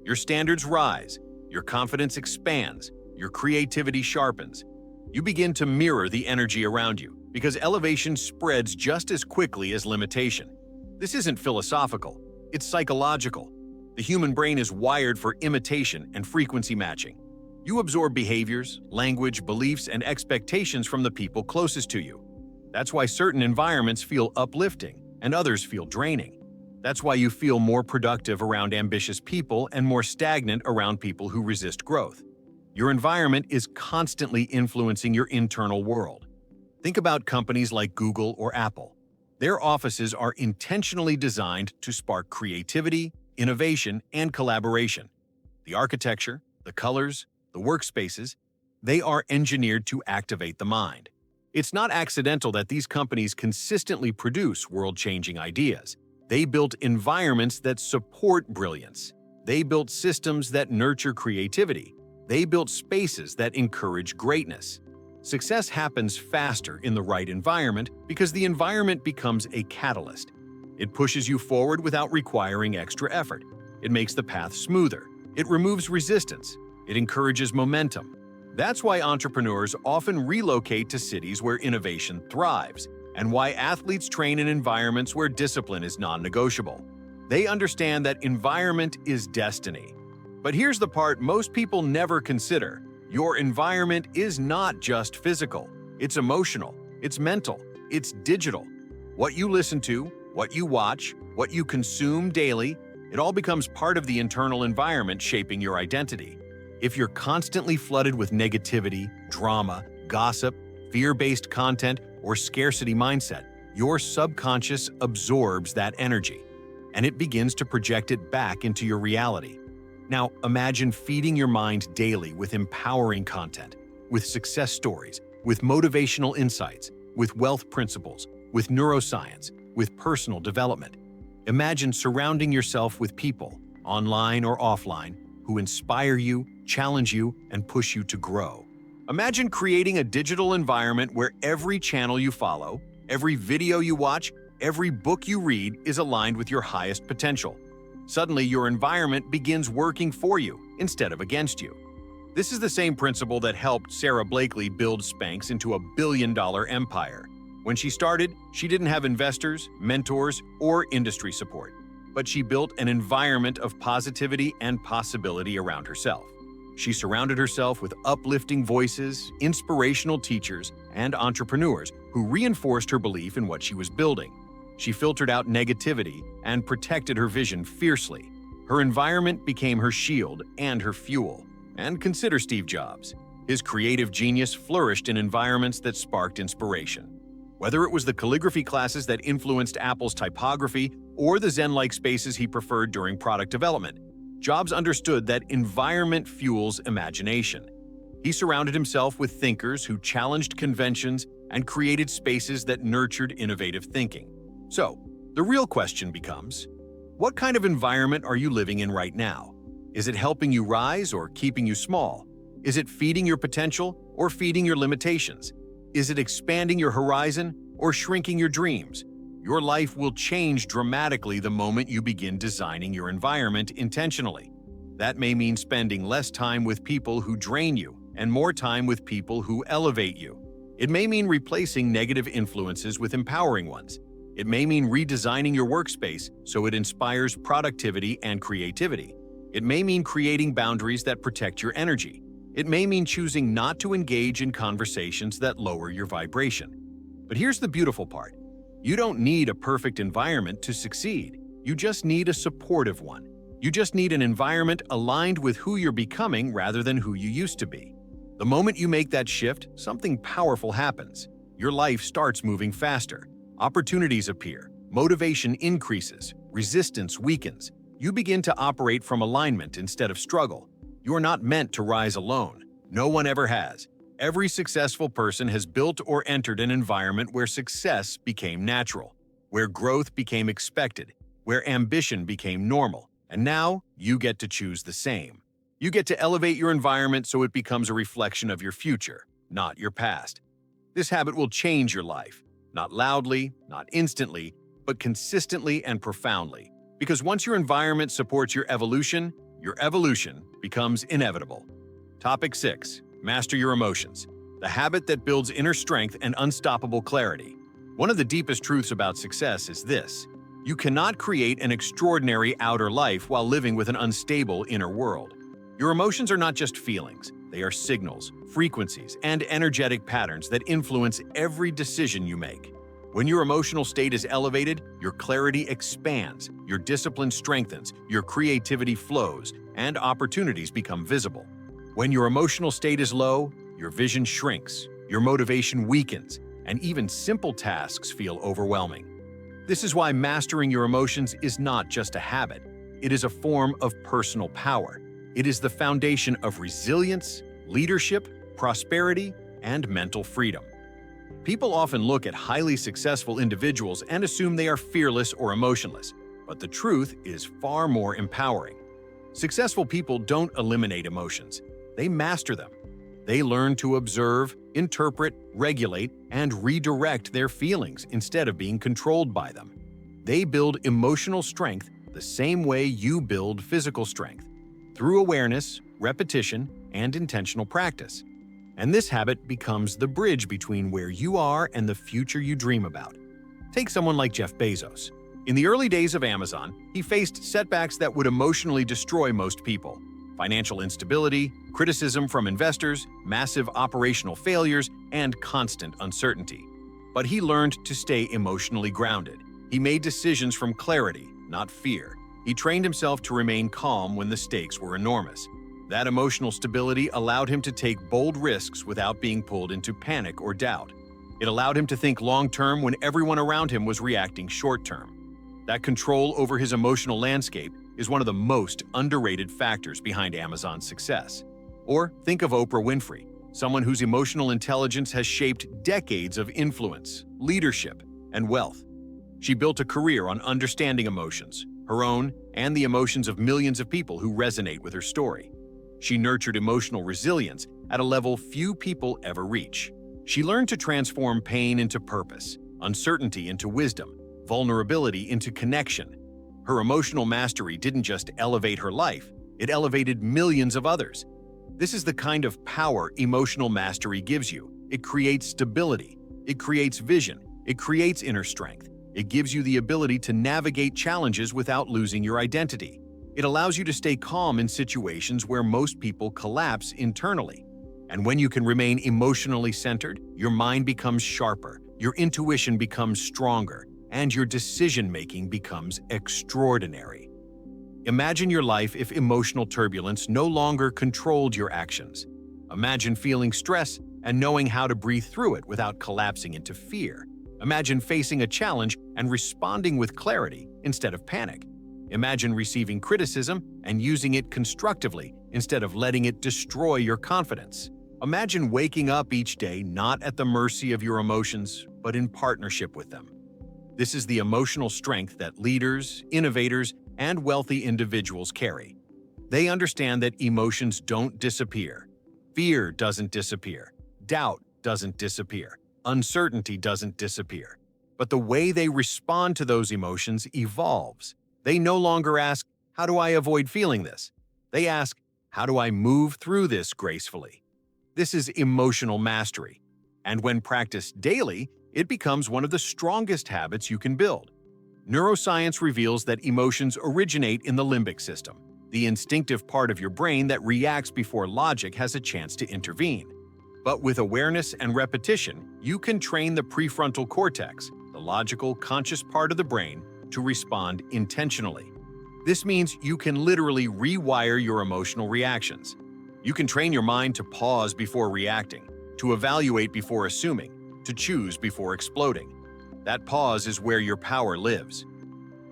Your standards rise, your confidence expands, your creativity sharpens. You begin to mirror the energy around you because elevation spreads just as quickly as limitation. This isn't philosophical, it's psychological. The human brain is wired for imitation and frequency matching. You absorb behaviors, language, beliefs, and expectations from the people closest to you. That's why certain environments feel uplifting and others feel draining. That's why you feel more productive around ambitious people and more stagnant around people who resist growth. Your environment is constantly influencing your internal world. Think about companies like Google or Apple. Their offices are intentionally designed to spark creativity, innovation, and collaboration. The architecture, the colors, the workspaces, they are engineered to activate the mind. It's not accidental that these companies consistently produce world-changing ideas. They built environments that support brilliance. They built systems that nurture creativity. They built spaces that encourage greatness. Success happens faster in the right environment because the environment becomes a catalyst. It pushes you forward without requiring extra effort. It makes the path smoother. It removes resistance. It encourages momentum. That's why entrepreneurs often relocate to cities where innovation thrives, and why athletes train in environments where discipline is non-negotiable. They understand that environment is destiny. But here's the part most people never consider. Your environment is not just physical. It's emotional, it's mental, it's digital. What you listen to, what you watch, what you consume daily, it all becomes part of the internal environment shaping your identity. If you're constantly flooded with negativity, drama, gossip, fear-based content, or scarcity mindset, your subconscious absorbs that energy, and it begins to project it back into your reality. Now, imagine feeding your mind daily with empowering content, with success stories, with motivational insights, with wealth principles, with neuroscience, with personal development. Imagine surrounding yourself with people, online or offline, who inspire you, challenge you, and push you to grow. Imagine creating a digital environment where every channel you follow, every video you watch, every book you read is aligned with your highest potential. Suddenly, your environment begins working for you instead of against you. This is the same principle that helped Sarah Blakely build Spanx into a billion-dollar empire. When she started, she didn't have investors, mentors, or industry support, but she built an environment of positivity and possibility around herself. She surrounded herself with uplifting voices, inspirational teachers, and entrepreneurs who reinforced her belief in what she was building. She filtered out negativity and protected her vision fiercely. Her environment became her shield and her fuel. And consider Steve Jobs. His creative genius flourished in environments that sparked inspiration. Whether it was the calligraphy classes that influenced Apple's typography or the Zen-like spaces he preferred during product development, Jobs understood that environment fuels imagination. He surrounded himself with thinkers who challenged conventions and created spaces that nurtured innovative thinking. So, the real question becomes, what kind of environment are you living in right now? Is it helping you rise or keeping you small? Is it feeding your potential or feeding your limitations? Is it expanding your horizon or shrinking your dreams? Your life will change dramatically the moment you begin designing your environment intentionally. That may mean spending less time with people who drain you and more time with people who elevate you. It may mean replacing negative influences with empowering ones. It may mean redesigning your workspace so it inspires productivity and creativity. It may mean creating boundaries that protect your energy. It may mean choosing not to engage in conversations that lower your vibration. But here's the beautiful part. You don't need a perfect environment to succeed. You just need a supportive one. You just need an environment aligned with who you're becoming rather than who you used to be. The moment you make that shift, something powerful happens. Your life starts moving faster. Opportunities appear. Motivation increases. Resistance weakens. You begin to operate from alignment instead of struggle. You are not meant to rise alone. No one ever has. Every successful person has built or entered an environment where success became natural, where growth became expected, where ambition became normal. And now, you get to choose the same. You get to elevate your environment so it becomes a reflection of your future, not your past. This habit will change your life, not loudly, not instantly, but consistently and profoundly. Because once your environment supports your evolution becomes inevitable. Topic 6. Master your emotions. The habit that builds inner strength and unstoppable clarity. One of the deepest truths about success is this: you cannot create an extraordinary outer life while living with an unstable inner world. Your emotions are not just feelings. They are signals, frequencies, and energetic patterns that influence every decision you make. When your emotional state is elevated, your clarity expands, your discipline strengthens, your creativity flows, and opportunities become visible. When your emotional state is low, your vision shrinks, your motivation weakens, and even simple tasks feel overwhelming. This is why mastering your emotions is not just a habit. It is a form of personal power. It is the foundation of resilience, leadership, prosperity, and mental freedom. People often look at highly successful individuals and assume they are fearless or emotionless, but the truth is far more empowering. Successful people don't eliminate emotions. They master them. They learn to observe, interpret, regulate, and redirect their feelings instead of being controlled by them. They build emotional strength the same way you build physical strength, through awareness, repetition, and intentional practice. And this habit becomes the bridge between where you are and the future you dream about. Take someone like Jeff Bezos. In the early days of Amazon, he faced setbacks that would emotionally destroy most people. Financial instability, criticism from investors, massive operational failures, and constant uncertainty. But he learned to stay emotionally grounded. He made decisions from clarity, not fear. He trained himself to remain calm when the stakes were enormous. That emotional stability allowed him to take bold risks without being pulled into panic or doubt. It allowed him to think long-term when everyone around him was reacting short-term. That control over his emotional landscape is one of the most underrated factors behind Amazon's success. Or think of Oprah Winfrey, someone whose emotional intelligence has shaped decades of influence, leadership, and wealth. She built a career on understanding emotions, her own and the emotions of millions of people who resonate with her story. She nurtured emotional resilience at a level few people ever reach. She learned to transform pain into purpose, uncertainty into wisdom, vulnerability into connection. Her emotional mastery didn't just elevate her life, it elevated millions of others. This is the kind of power emotional mastery gives you. It creates stability, it creates vision, it creates inner strength. It gives you the ability to navigate challenges without losing your identity. It allows you to stay calm in situations where most people collapse internally. And when you can remain emotionally centered, your mind becomes sharper, your intuition becomes stronger, and your decision-making becomes extraordinary. Imagine your life if emotional turbulence no longer controlled your actions. Imagine feeling stress and knowing how to breathe through it without collapsing into fear. Imagine facing a challenge and responding with clarity instead of panic. Imagine receiving criticism and using it constructively instead of letting it destroy your confidence. Imagine waking up each day not at the mercy of your emotions, but in partnership with them. This is the emotional strength that leaders, innovators, and wealthy individuals carry. They understand that emotions don't disappear. Fear doesn't disappear. Doubt doesn't disappear. Uncertainty doesn't disappear. But the way they respond to those emotions evolves. They no longer ask, "How do I avoid feeling this?" They ask, "How do I move through this gracefully?" This is emotional mastery. And when practiced daily, it becomes one of the strongest habits you can build. Neuroscience reveals that emotions originate in the limbic system, the instinctive part of your brain that reacts before logic has a chance to intervene. But with awareness and repetition, you can train the prefrontal cortex, the logical, conscious part of the brain, to respond intentionally. This means you can literally rewire your emotional reactions. You can train your mind to pause before reacting, to evaluate before assuming, to choose before exploding. That pause is where your power lives.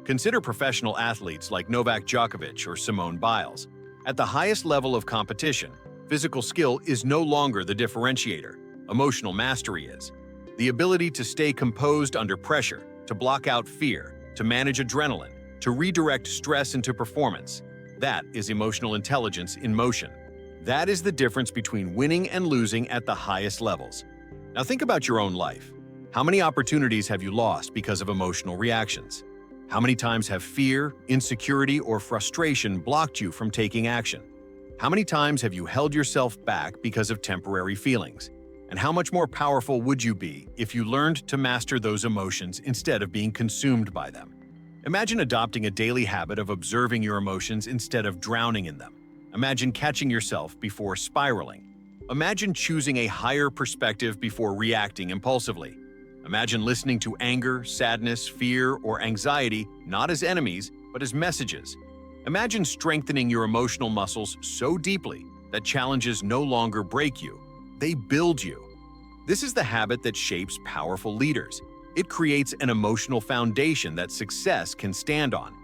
Consider professional athletes like Novak Djokovic or Simone Biles. At the highest level of competition, physical skill is no longer the differentiator. Emotional mastery is. The ability to stay composed under pressure, to block out fear, to manage adrenaline, to redirect stress into performance. That is emotional intelligence in motion. That is the difference between winning and losing at the highest levels. Now think about your own life. How many opportunities have you lost because of emotional reactions? How many times have fear, insecurity, or frustration blocked you from taking action? How many times have you held yourself back because of temporary feelings? And how much more powerful would you be if you learned to master those emotions instead of being consumed by them? Imagine adopting a daily habit of observing your emotions instead of drowning in them. Imagine catching yourself before spiraling. Imagine choosing a higher perspective before reacting impulsively. Imagine listening to anger, sadness, fear, or anxiety not as enemies, but as messages. Imagine strengthening your emotional muscles so deeply that challenges no longer break you, they build you. This is the habit that shapes powerful leaders. It creates an emotional foundation that success can stand on.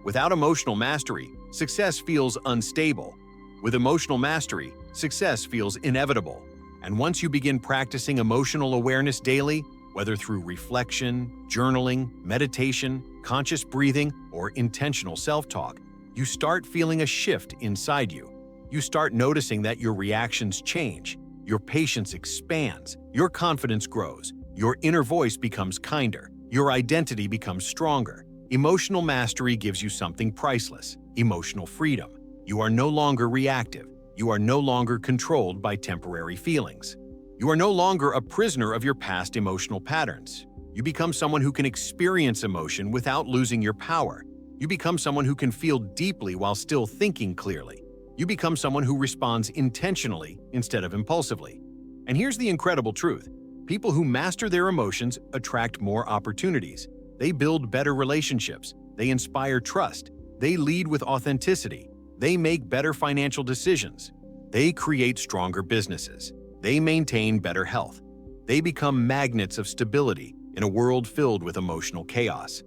Without emotional mastery, success feels unstable. With emotional mastery, success feels inevitable. And once you begin practicing emotional awareness daily, whether through reflection, journaling, meditation, conscious breathing, or intentional self-talk, you start feeling a shift inside you. You start noticing that your reactions change, your patience expands, your confidence grows, your inner voice becomes kinder, your identity becomes stronger. Emotional mastery gives you something priceless: emotional freedom. You are no longer reactive. You are no longer controlled by temporary feelings. You are no longer a prisoner of your past emotional patterns. You become someone who can experience emotion without losing your power. You become someone who can feel deeply while still thinking clearly. You become someone who responds intentionally instead of impulsively. And here's the incredible truth: people who master their emotions attract more opportunities. They build better relationships. They inspire trust. They lead with authenticity. They make better financial decisions. They create stronger businesses. They maintain better health. They become magnets of stability in a world filled with emotional chaos.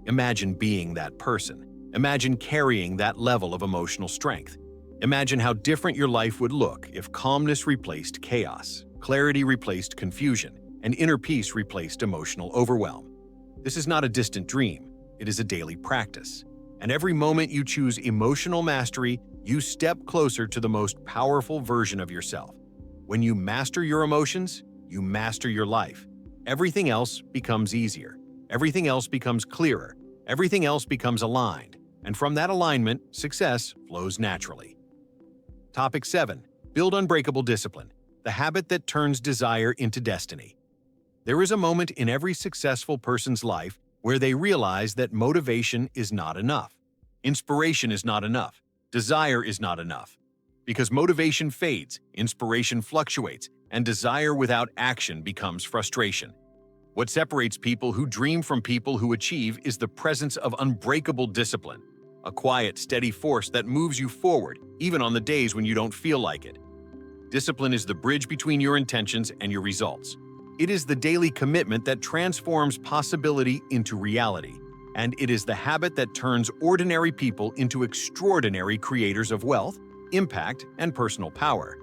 Imagine being that person. Imagine carrying that level of emotional strength. Imagine how different your life would look if calmness replaced chaos, clarity replaced confusion, and inner peace replaced emotional overwhelm. This is not a distant dream. It is a daily practice. And every moment you choose emotional mastery, you step closer to the most powerful version of yourself. When you master your emotions, you master your life. Everything else becomes easier. Everything else becomes clearer. Everything else becomes aligned. And from that alignment, success flows naturally. Topic 7. Build unbreakable discipline, the habit that turns desire into destiny. There is a moment in every successful person's life where they realize that motivation is not enough. Inspiration is not enough. Desire is not enough. Because motivation fades, inspiration fluctuates, and desire without action becomes frustration. What separates people who dream from people who achieve is the presence of unbreakable discipline, a quiet, steady force that moves you forward, even on the days when you don't feel like it. Discipline is the bridge between your intentions and your results. It is the daily commitment that transforms possibility into reality, and it is the habit that turns ordinary people into extraordinary creators of wealth, impact, and personal power.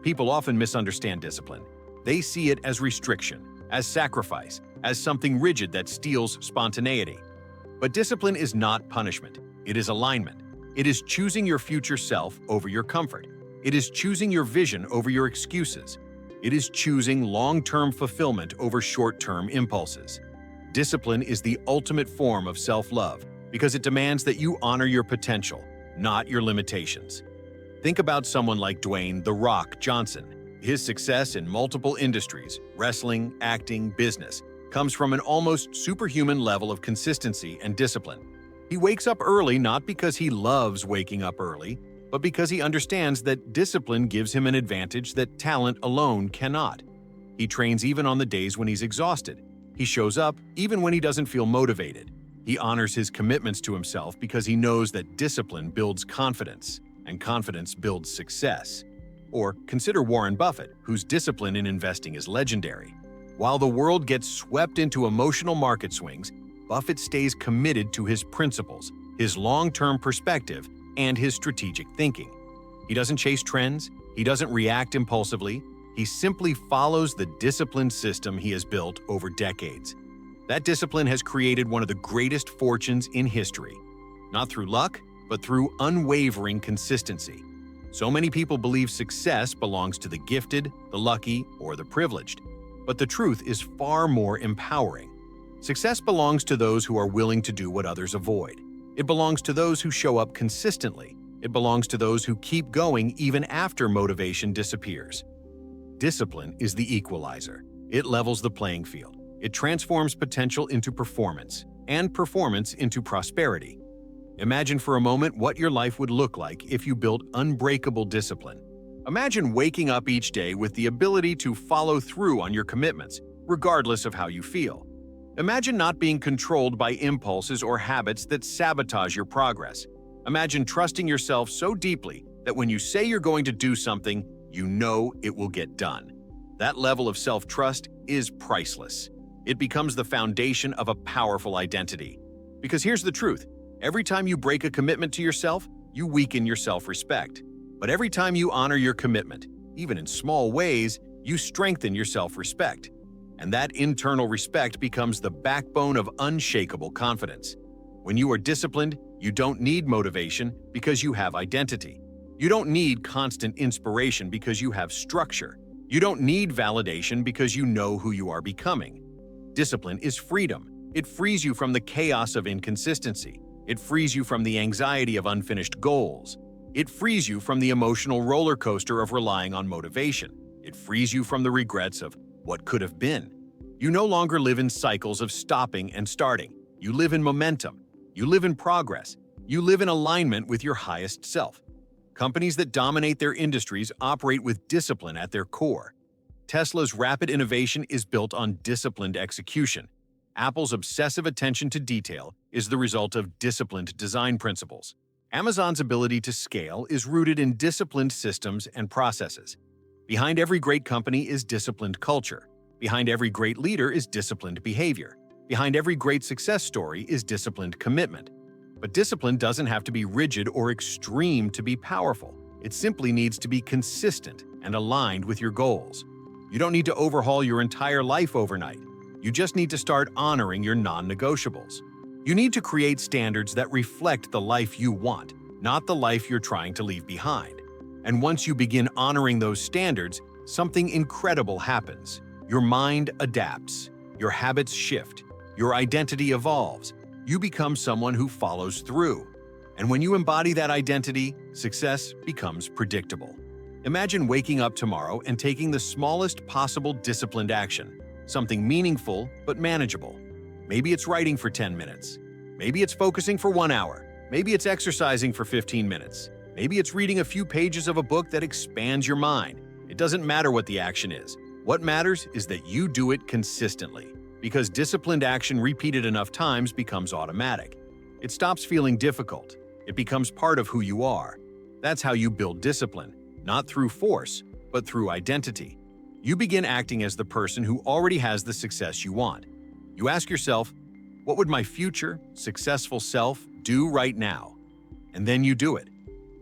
People often misunderstand discipline. They see it as restriction, as sacrifice, as something rigid that steals spontaneity. But discipline is not punishment. It is alignment. It is choosing your future self over your comfort. It is choosing your vision over your excuses. It is choosing long-term fulfillment over short-term impulses. Discipline is the ultimate form of self-love because it demands that you honor your potential, not your limitations. Think about someone like Dwayne "The Rock" Johnson. His success in multiple industries, wrestling, acting, business, comes from an almost superhuman level of consistency and discipline. He wakes up early not because he loves waking up early, but because he understands that discipline gives him an advantage that talent alone cannot. He trains even on the days when he's exhausted. He shows up even when he doesn't feel motivated. He honors his commitments to himself because he knows that discipline builds confidence, and confidence builds success. Or consider Warren Buffett, whose discipline in investing is legendary. While the world gets swept into emotional market swings, Buffett stays committed to his principles, his long-term perspective, and his strategic thinking. He doesn't chase trends, he doesn't react impulsively, he simply follows the disciplined system he has built over decades. That discipline has created one of the greatest fortunes in history, not through luck, but through unwavering consistency. So many people believe success belongs to the gifted, the lucky, or the privileged. But the truth is far more empowering. Success belongs to those who are willing to do what others avoid. It belongs to those who show up consistently. It belongs to those who keep going even after motivation disappears. Discipline is the equalizer. It levels the playing field. It transforms potential into performance, and performance into prosperity. Imagine for a moment what your life would look like if you built unbreakable discipline. Imagine waking up each day with the ability to follow through on your commitments, regardless of how you feel. Imagine not being controlled by impulses or habits that sabotage your progress. Imagine trusting yourself so deeply that when you say you're going to do something, you know it will get done. That level of self-trust is priceless. It becomes the foundation of a powerful identity. Because here's the truth. Every time you break a commitment to yourself, you weaken your self-respect. But every time you honor your commitment, even in small ways, you strengthen your self-respect. And that internal respect becomes the backbone of unshakable confidence. When you are disciplined, you don't need motivation because you have identity. You don't need constant inspiration because you have structure. You don't need validation because you know who you are becoming. Discipline is freedom. It frees you from the chaos of inconsistency. It frees you from the anxiety of unfinished goals. It frees you from the emotional roller coaster of relying on motivation. It frees you from the regrets of what could have been. You no longer live in cycles of stopping and starting. You live in momentum. You live in progress. You live in alignment with your highest self. Companies that dominate their industries operate with discipline at their core. Tesla's rapid innovation is built on disciplined execution. Apple's obsessive attention to detail is the result of disciplined design principles. Amazon's ability to scale is rooted in disciplined systems and processes. Behind every great company is disciplined culture. Behind every great leader is disciplined behavior. Behind every great success story is disciplined commitment. But discipline doesn't have to be rigid or extreme to be powerful. It simply needs to be consistent and aligned with your goals. You don't need to overhaul your entire life overnight. You just need to start honoring your non-negotiables. You need to create standards that reflect the life you want, not the life you're trying to leave behind. And once you begin honoring those standards, something incredible happens. Your mind adapts, your habits shift, your identity evolves. You become someone who follows through. And when you embody that identity, success becomes predictable. Imagine waking up tomorrow and taking the smallest possible disciplined action. Something meaningful but manageable. Maybe it's writing for 10 minutes. Maybe it's focusing for 1 hour. Maybe it's exercising for 15 minutes. Maybe it's reading a few pages of a book that expands your mind. It doesn't matter what the action is. What matters is that you do it consistently. Because disciplined action repeated enough times becomes automatic. It stops feeling difficult. It becomes part of who you are. That's how you build discipline, not through force, but through identity. You begin acting as the person who already has the success you want. You ask yourself, what would my future, successful self do right now? And then you do it.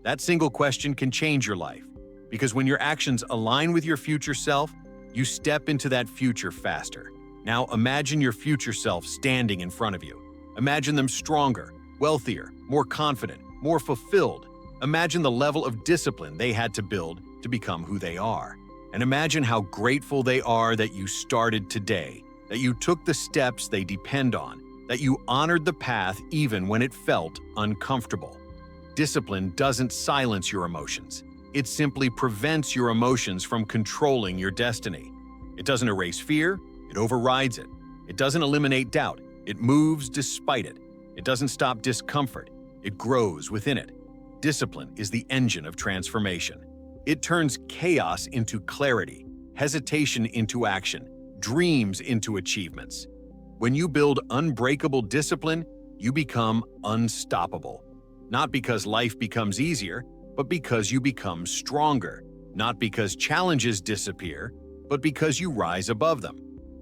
That single question can change your life, because when your actions align with your future self, you step into that future faster. Now imagine your future self standing in front of you. Imagine them stronger, wealthier, more confident, more fulfilled. Imagine the level of discipline they had to build to become who they are. And imagine how grateful they are that you started today, that you took the steps they depend on, that you honored the path even when it felt uncomfortable. Discipline doesn't silence your emotions. It simply prevents your emotions from controlling your destiny. It doesn't erase fear, it overrides it. It doesn't eliminate doubt, it moves despite it. It doesn't stop discomfort, it grows within it. Discipline is the engine of transformation. It turns chaos into clarity, hesitation into action, dreams into achievements. When you build unbreakable discipline, you become unstoppable. Not because life becomes easier, but because you become stronger. Not because challenges disappear, but because you rise above them.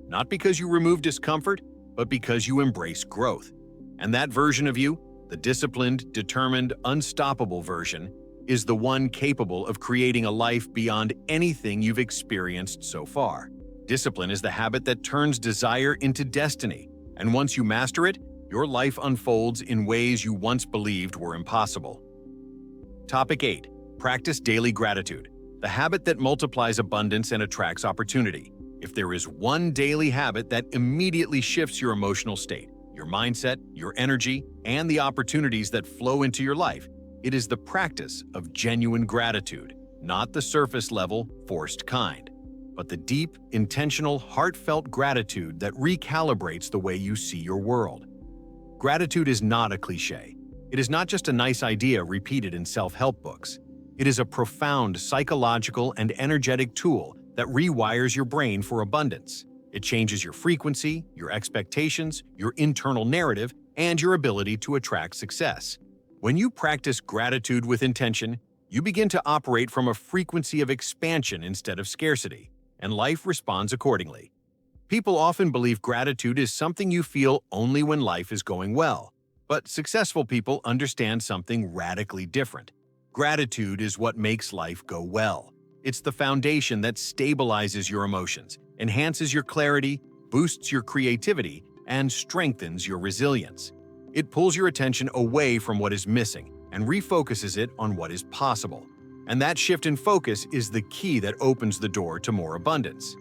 Not because you remove discomfort, but because you embrace growth. And that version of you, the disciplined, determined, unstoppable version, is the one capable of creating a life beyond anything you've experienced so far. Discipline is the habit that turns desire into destiny, and once you master it, your life unfolds in ways you once believed were impossible. Topic 8. Practice daily gratitude, the habit that multiplies abundance and attracts opportunity. If there is one daily habit that immediately shifts your emotional state, your mindset, your energy, and the opportunities that flow into your life, it is the practice of genuine gratitude, not the surface-level, forced kind, but the deep, intentional, heartfelt gratitude that recalibrates the way you see your world. Gratitude is not a cliché. It is not just a nice idea repeated in self-help books. It is a profound psychological and energetic tool that rewires your brain for abundance. It changes your frequency, your expectations, your internal narrative, and your ability to attract success. When you practice gratitude with intention, you begin to operate from a frequency of expansion instead of scarcity, and life responds accordingly. People often believe gratitude is something you feel only when life is going well, but successful people understand something radically different. Gratitude is what makes life go well. It's the foundation that stabilizes your emotions, enhances your clarity, boosts your creativity, and strengthens your resilience. It pulls your attention away from what is missing and refocuses it on what is possible. And that shift in focus is the key that opens the door to more abundance.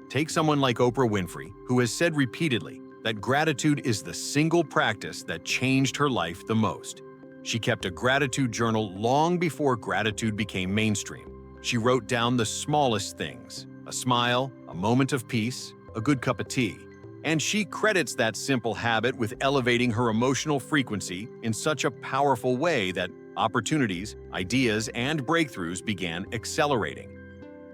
Take someone like Oprah Winfrey, who has said repeatedly that gratitude is the single practice that changed her life the most. She kept a gratitude journal long before gratitude became mainstream. She wrote down the smallest things: a smile, a moment of peace, a good cup of tea. And she credits that simple habit with elevating her emotional frequency in such a powerful way that opportunities, ideas, and breakthroughs began accelerating.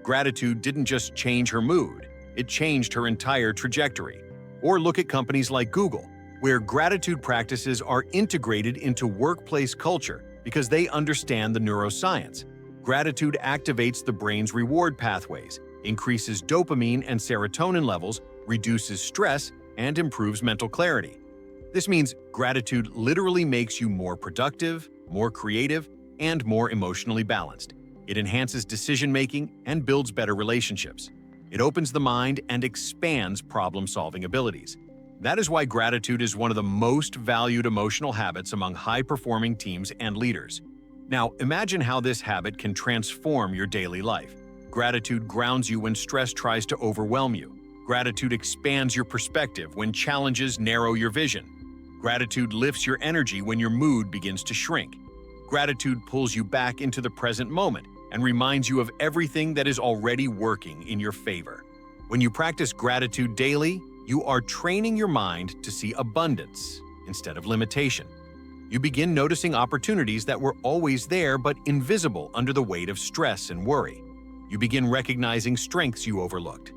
Gratitude didn't just change her mood, it changed her entire trajectory. Or look at companies like Google, where gratitude practices are integrated into workplace culture because they understand the neuroscience. Gratitude activates the brain's reward pathways, increases dopamine and serotonin levels, reduces stress, and improves mental clarity. This means gratitude literally makes you more productive, more creative, and more emotionally balanced. It enhances decision-making and builds better relationships. It opens the mind and expands problem-solving abilities. That is why gratitude is one of the most valued emotional habits among high-performing teams and leaders. Now, imagine how this habit can transform your daily life. Gratitude grounds you when stress tries to overwhelm you. Gratitude expands your perspective when challenges narrow your vision. Gratitude lifts your energy when your mood begins to shrink. Gratitude pulls you back into the present moment and reminds you of everything that is already working in your favor. When you practice gratitude daily, you are training your mind to see abundance instead of limitation. You begin noticing opportunities that were always there but invisible under the weight of stress and worry. You begin recognizing strengths you overlooked.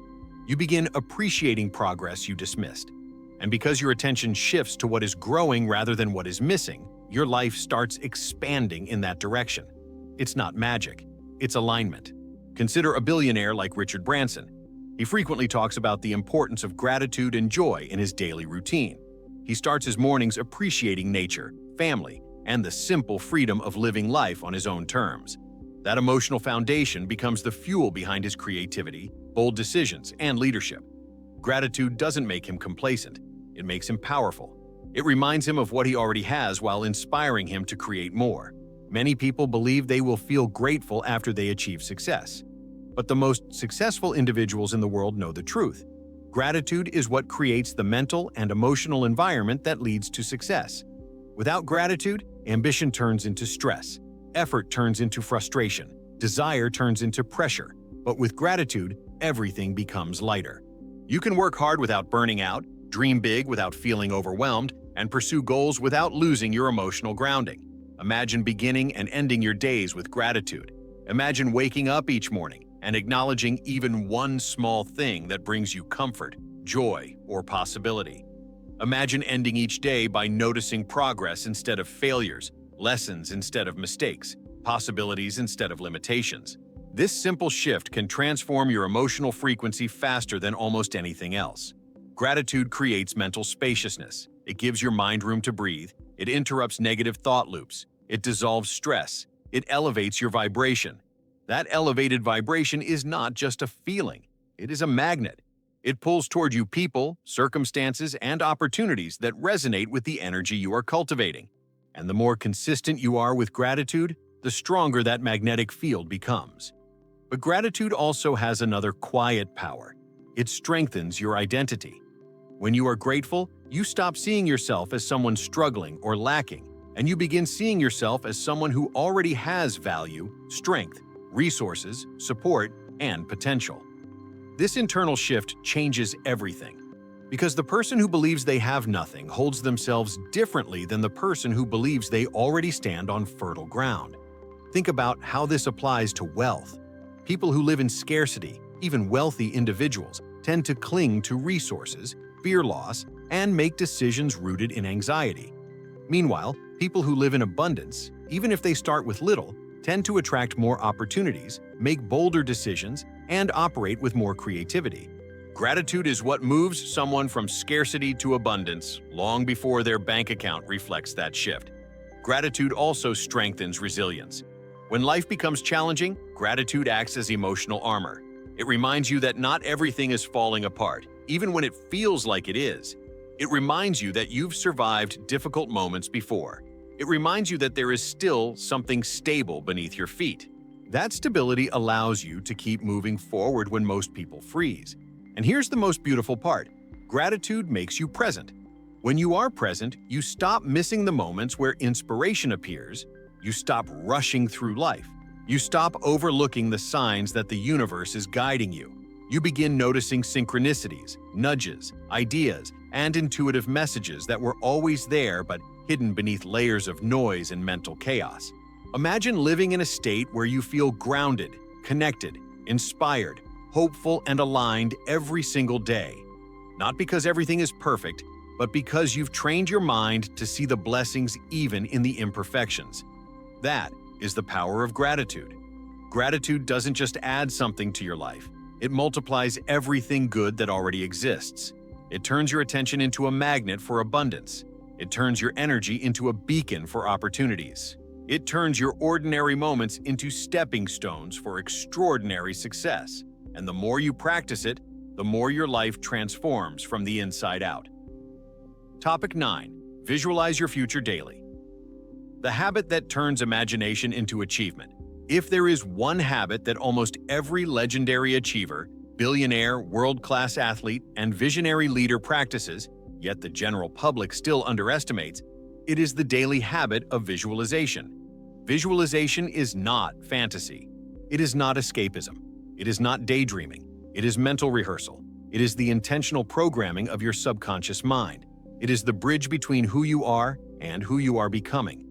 You begin appreciating progress you dismissed. And because your attention shifts to what is growing rather than what is missing, your life starts expanding in that direction. It's not magic, it's alignment. Consider a billionaire like Richard Branson. He frequently talks about the importance of gratitude and joy in his daily routine. He starts his mornings appreciating nature, family, and the simple freedom of living life on his own terms. That emotional foundation becomes the fuel behind his creativity, bold decisions, and leadership. Gratitude doesn't make him complacent, it makes him powerful. It reminds him of what he already has while inspiring him to create more. Many people believe they will feel grateful after they achieve success. But the most successful individuals in the world know the truth. Gratitude is what creates the mental and emotional environment that leads to success. Without gratitude, ambition turns into stress, effort turns into frustration, desire turns into pressure. But with gratitude, everything becomes lighter. You can work hard without burning out, dream big without feeling overwhelmed, and pursue goals without losing your emotional grounding. Imagine beginning and ending your days with gratitude. Imagine waking up each morning and acknowledging even one small thing that brings you comfort, joy, or possibility. Imagine ending each day by noticing progress instead of failures, lessons instead of mistakes, possibilities instead of limitations. This simple shift can transform your emotional frequency faster than almost anything else. Gratitude creates mental spaciousness. It gives your mind room to breathe. It interrupts negative thought loops. It dissolves stress. It elevates your vibration. That elevated vibration is not just a feeling. It is a magnet. It pulls toward you people, circumstances, and opportunities that resonate with the energy you are cultivating. And the more consistent you are with gratitude, the stronger that magnetic field becomes. But gratitude also has another quiet power. It strengthens your identity. When you are grateful, you stop seeing yourself as someone struggling or lacking, and you begin seeing yourself as someone who already has value, strength, resources, support, and potential. This internal shift changes everything, because the person who believes they have nothing holds themselves differently than the person who believes they already stand on fertile ground. Think about how this applies to wealth. People who live in scarcity, even wealthy individuals, tend to cling to resources, fear loss, and make decisions rooted in anxiety. Meanwhile, people who live in abundance, even if they start with little, tend to attract more opportunities, make bolder decisions, and operate with more creativity. Gratitude is what moves someone from scarcity to abundance long before their bank account reflects that shift. Gratitude also strengthens resilience. When life becomes challenging, gratitude acts as emotional armor. It reminds you that not everything is falling apart, even when it feels like it is. It reminds you that you've survived difficult moments before. It reminds you that there is still something stable beneath your feet. That stability allows you to keep moving forward when most people freeze. And here's the most beautiful part. Gratitude makes you present. When you are present, you stop missing the moments where inspiration appears. You stop rushing through life. You stop overlooking the signs that the universe is guiding you. You begin noticing synchronicities, nudges, ideas, and intuitive messages that were always there but hidden beneath layers of noise and mental chaos. Imagine living in a state where you feel grounded, connected, inspired, hopeful, and aligned every single day. Not because everything is perfect, but because you've trained your mind to see the blessings even in the imperfections. That is the power of gratitude. Gratitude doesn't just add something to your life. It multiplies everything good that already exists. It turns your attention into a magnet for abundance. It turns your energy into a beacon for opportunities. It turns your ordinary moments into stepping stones for extraordinary success. And the more you practice it, the more your life transforms from the inside out. Topic 9. Visualize your future daily. The habit that turns imagination into achievement. If there is one habit that almost every legendary achiever, billionaire, world-class athlete, and visionary leader practices, yet the general public still underestimates, it is the daily habit of visualization. Visualization is not fantasy. It is not escapism. It is not daydreaming. It is mental rehearsal. It is the intentional programming of your subconscious mind. It is the bridge between who you are and who you are becoming.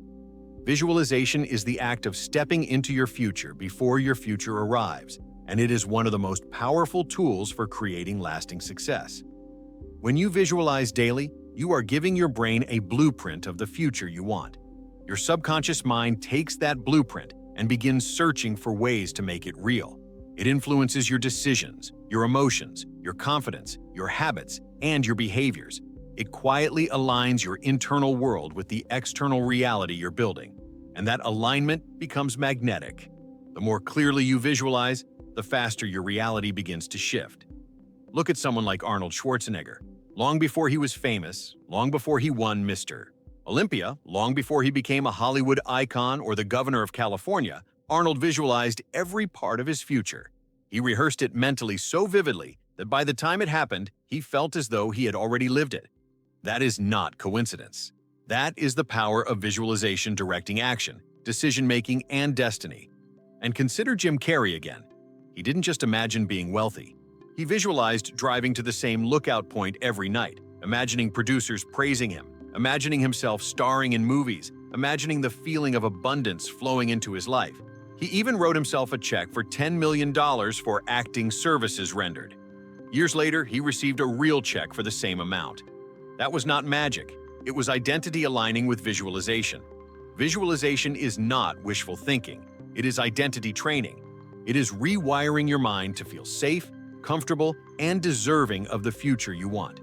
Visualization is the act of stepping into your future before your future arrives, and it is one of the most powerful tools for creating lasting success. When you visualize daily, you are giving your brain a blueprint of the future you want. Your subconscious mind takes that blueprint and begins searching for ways to make it real. It influences your decisions, your emotions, your confidence, your habits, and your behaviors. It quietly aligns your internal world with the external reality you're building, and that alignment becomes magnetic. The more clearly you visualize, the faster your reality begins to shift. Look at someone like Arnold Schwarzenegger. Long before he was famous, long before he won Mr. Olympia, long before he became a Hollywood icon or the governor of California, Arnold visualized every part of his future. He rehearsed it mentally so vividly that by the time it happened, he felt as though he had already lived it. That is not coincidence. That is the power of visualization directing action, decision-making, and destiny. And consider Jim Carrey again. He didn't just imagine being wealthy. He visualized driving to the same lookout point every night, imagining producers praising him, imagining himself starring in movies, imagining the feeling of abundance flowing into his life. He even wrote himself a check for $10 million for acting services rendered. Years later, he received a real check for the same amount. That was not magic. It was identity aligning with visualization. Visualization is not wishful thinking. It is identity training. It is rewiring your mind to feel safe, comfortable, and deserving of the future you want.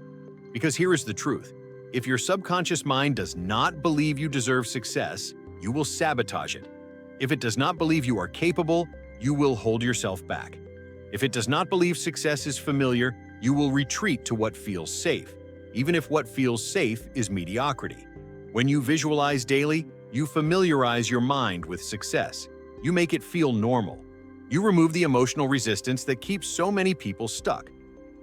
Because here is the truth. If your subconscious mind does not believe you deserve success, you will sabotage it. If it does not believe you are capable, you will hold yourself back. If it does not believe success is familiar, you will retreat to what feels safe, even if what feels safe is mediocrity. When you visualize daily, you familiarize your mind with success. You make it feel normal. You remove the emotional resistance that keeps so many people stuck.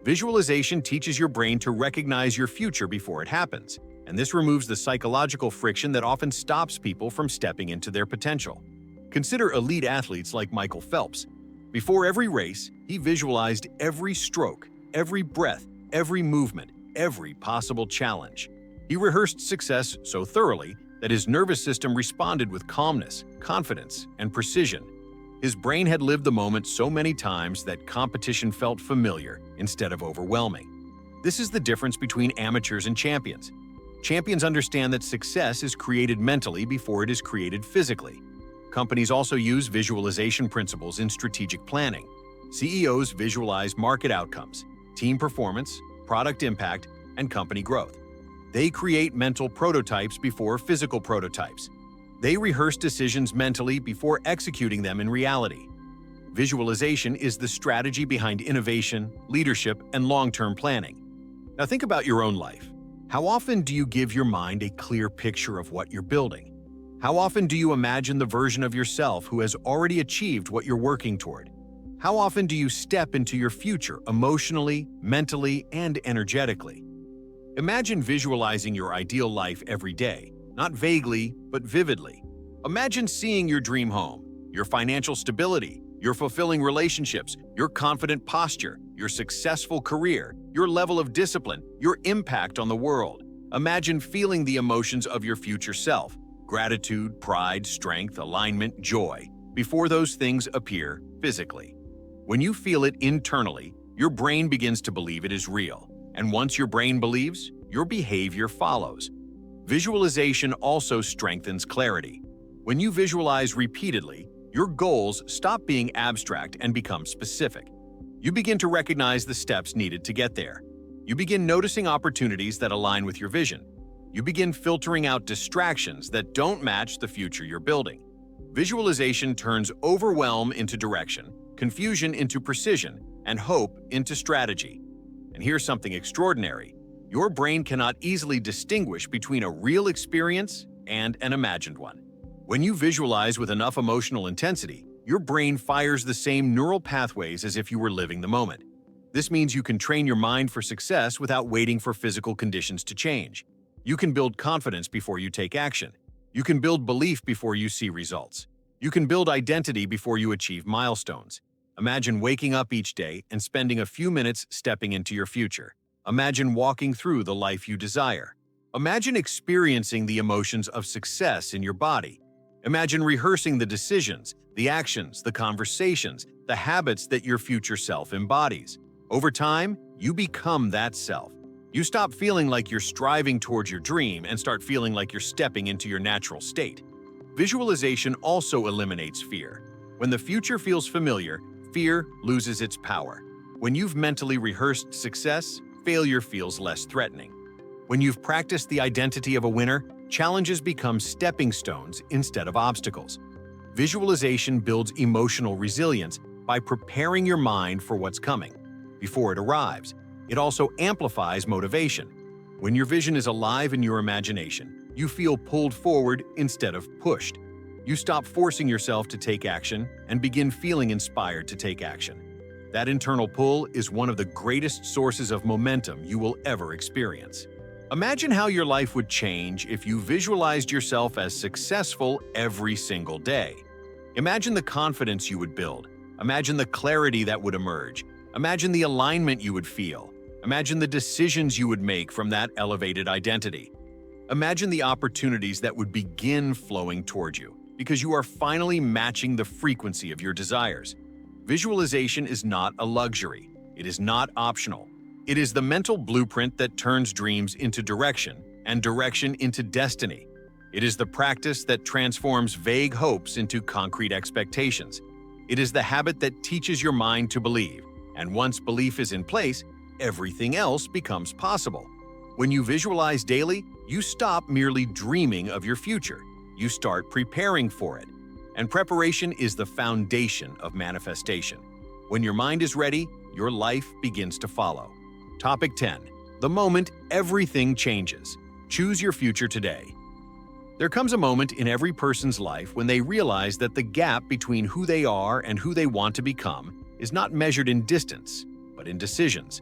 Visualization teaches your brain to recognize your future before it happens, and this removes the psychological friction that often stops people from stepping into their potential. Consider elite athletes like Michael Phelps. Before every race, he visualized every stroke, every breath, every movement, every possible challenge. He rehearsed success so thoroughly that his nervous system responded with calmness, confidence, and precision. His brain had lived the moment so many times that competition felt familiar instead of overwhelming. This is the difference between amateurs and champions. Champions understand that success is created mentally before it is created physically. Companies also use visualization principles in strategic planning. CEOs visualize market outcomes, team performance, product impact, and company growth. They create mental prototypes before physical prototypes. They rehearse decisions mentally before executing them in reality. Visualization is the strategy behind innovation, leadership, and long-term planning. Now think about your own life. How often do you give your mind a clear picture of what you're building? How often do you imagine the version of yourself who has already achieved what you're working toward? How often do you step into your future emotionally, mentally, and energetically? Imagine visualizing your ideal life every day, not vaguely, but vividly. Imagine seeing your dream home, your financial stability, your fulfilling relationships, your confident posture, your successful career, your level of discipline, your impact on the world. Imagine feeling the emotions of your future self: gratitude, pride, strength, alignment, joy, before those things appear physically. When you feel it internally, your brain begins to believe it is real. And once your brain believes, your behavior follows. Visualization also strengthens clarity. When you visualize repeatedly, your goals stop being abstract and become specific. You begin to recognize the steps needed to get there. You begin noticing opportunities that align with your vision. You begin filtering out distractions that don't match the future you're building. Visualization turns overwhelm into direction, confusion into precision, and hope into strategy. And here's something extraordinary. Your brain cannot easily distinguish between a real experience and an imagined one. When you visualize with enough emotional intensity, your brain fires the same neural pathways as if you were living the moment. This means you can train your mind for success without waiting for physical conditions to change. You can build confidence before you take action. You can build belief before you see results. You can build identity before you achieve milestones. Imagine waking up each day and spending a few minutes stepping into your future. Imagine walking through the life you desire. Imagine experiencing the emotions of success in your body. Imagine rehearsing the decisions, the actions, the conversations, the habits that your future self embodies. Over time, you become that self. You stop feeling like you're striving towards your dream and start feeling like you're stepping into your natural state. Visualization also eliminates fear. When the future feels familiar, fear loses its power. When you've mentally rehearsed success, failure feels less threatening. When you've practiced the identity of a winner, challenges become stepping stones instead of obstacles. Visualization builds emotional resilience by preparing your mind for what's coming before it arrives. It also amplifies motivation. When your vision is alive in your imagination, you feel pulled forward instead of pushed. You stop forcing yourself to take action and begin feeling inspired to take action. That internal pull is one of the greatest sources of momentum you will ever experience. Imagine how your life would change if you visualized yourself as successful every single day. Imagine the confidence you would build. Imagine the clarity that would emerge. Imagine the alignment you would feel. Imagine the decisions you would make from that elevated identity. Imagine the opportunities that would begin flowing toward you because you are finally matching the frequency of your desires. Visualization is not a luxury. It is not optional. It is the mental blueprint that turns dreams into direction and direction into destiny. It is the practice that transforms vague hopes into concrete expectations. It is the habit that teaches your mind to believe, and once belief is in place, everything else becomes possible. When you visualize daily, you stop merely dreaming of your future. You start preparing for it. And preparation is the foundation of manifestation. When your mind is ready, your life begins to follow. Topic 10. The moment everything changes. Choose your future today. There comes a moment in every person's life when they realize that the gap between who they are and who they want to become is not measured in distance, but in decisions.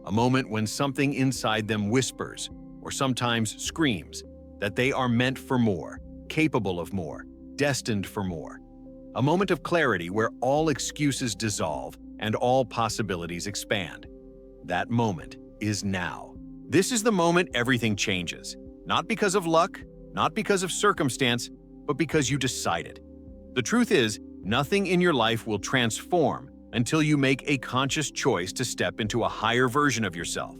A moment when something inside them whispers, or sometimes screams, that they are meant for more, capable of more, destined for more. A moment of clarity where all excuses dissolve and all possibilities expand. That moment is now. This is the moment everything changes, not because of luck, not because of circumstance, but because you decided. The truth is, nothing in your life will transform until you make a conscious choice to step into a higher version of yourself.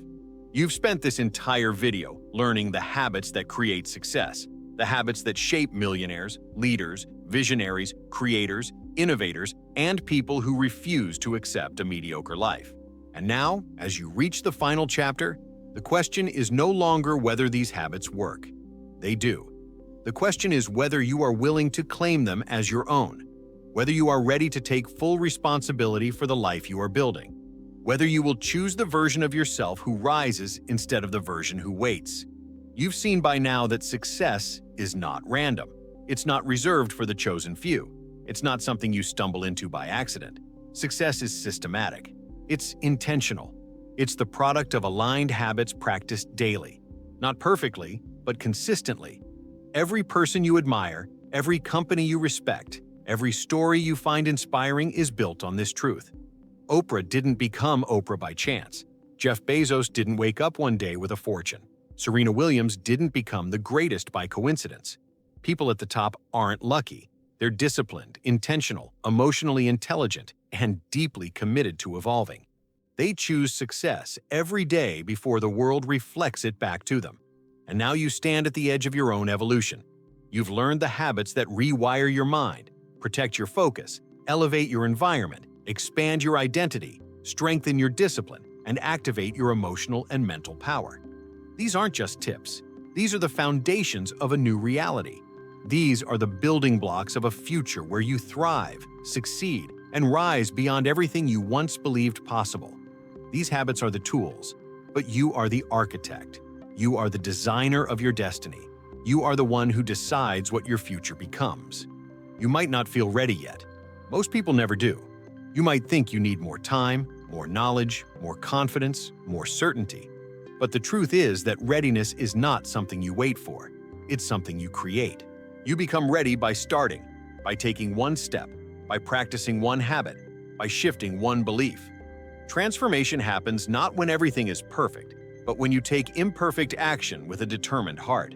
You've spent this entire video learning the habits that create success, the habits that shape millionaires, leaders, visionaries, creators, innovators, and people who refuse to accept a mediocre life. And now, as you reach the final chapter, the question is no longer whether these habits work. They do. The question is whether you are willing to claim them as your own, whether you are ready to take full responsibility for the life you are building, whether you will choose the version of yourself who rises instead of the version who waits. You've seen by now that success is not random. It's not reserved for the chosen few. It's not something you stumble into by accident. Success is systematic. It's intentional. It's the product of aligned habits practiced daily. Not perfectly, but consistently. Every person you admire, every company you respect, every story you find inspiring is built on this truth. Oprah didn't become Oprah by chance. Jeff Bezos didn't wake up one day with a fortune. Serena Williams didn't become the greatest by coincidence. People at the top aren't lucky. They're disciplined, intentional, emotionally intelligent, and deeply committed to evolving. They choose success every day before the world reflects it back to them. And now you stand at the edge of your own evolution. You've learned the habits that rewire your mind, protect your focus, elevate your environment, expand your identity, strengthen your discipline, and activate your emotional and mental power. These aren't just tips. These are the foundations of a new reality. These are the building blocks of a future where you thrive, succeed, and rise beyond everything you once believed possible. These habits are the tools, but you are the architect. You are the designer of your destiny. You are the one who decides what your future becomes. You might not feel ready yet. Most people never do. You might think you need more time, more knowledge, more confidence, more certainty. But the truth is that readiness is not something you wait for. It's something you create. You become ready by starting, by taking one step, by practicing one habit, by shifting one belief. Transformation happens not when everything is perfect, but when you take imperfect action with a determined heart.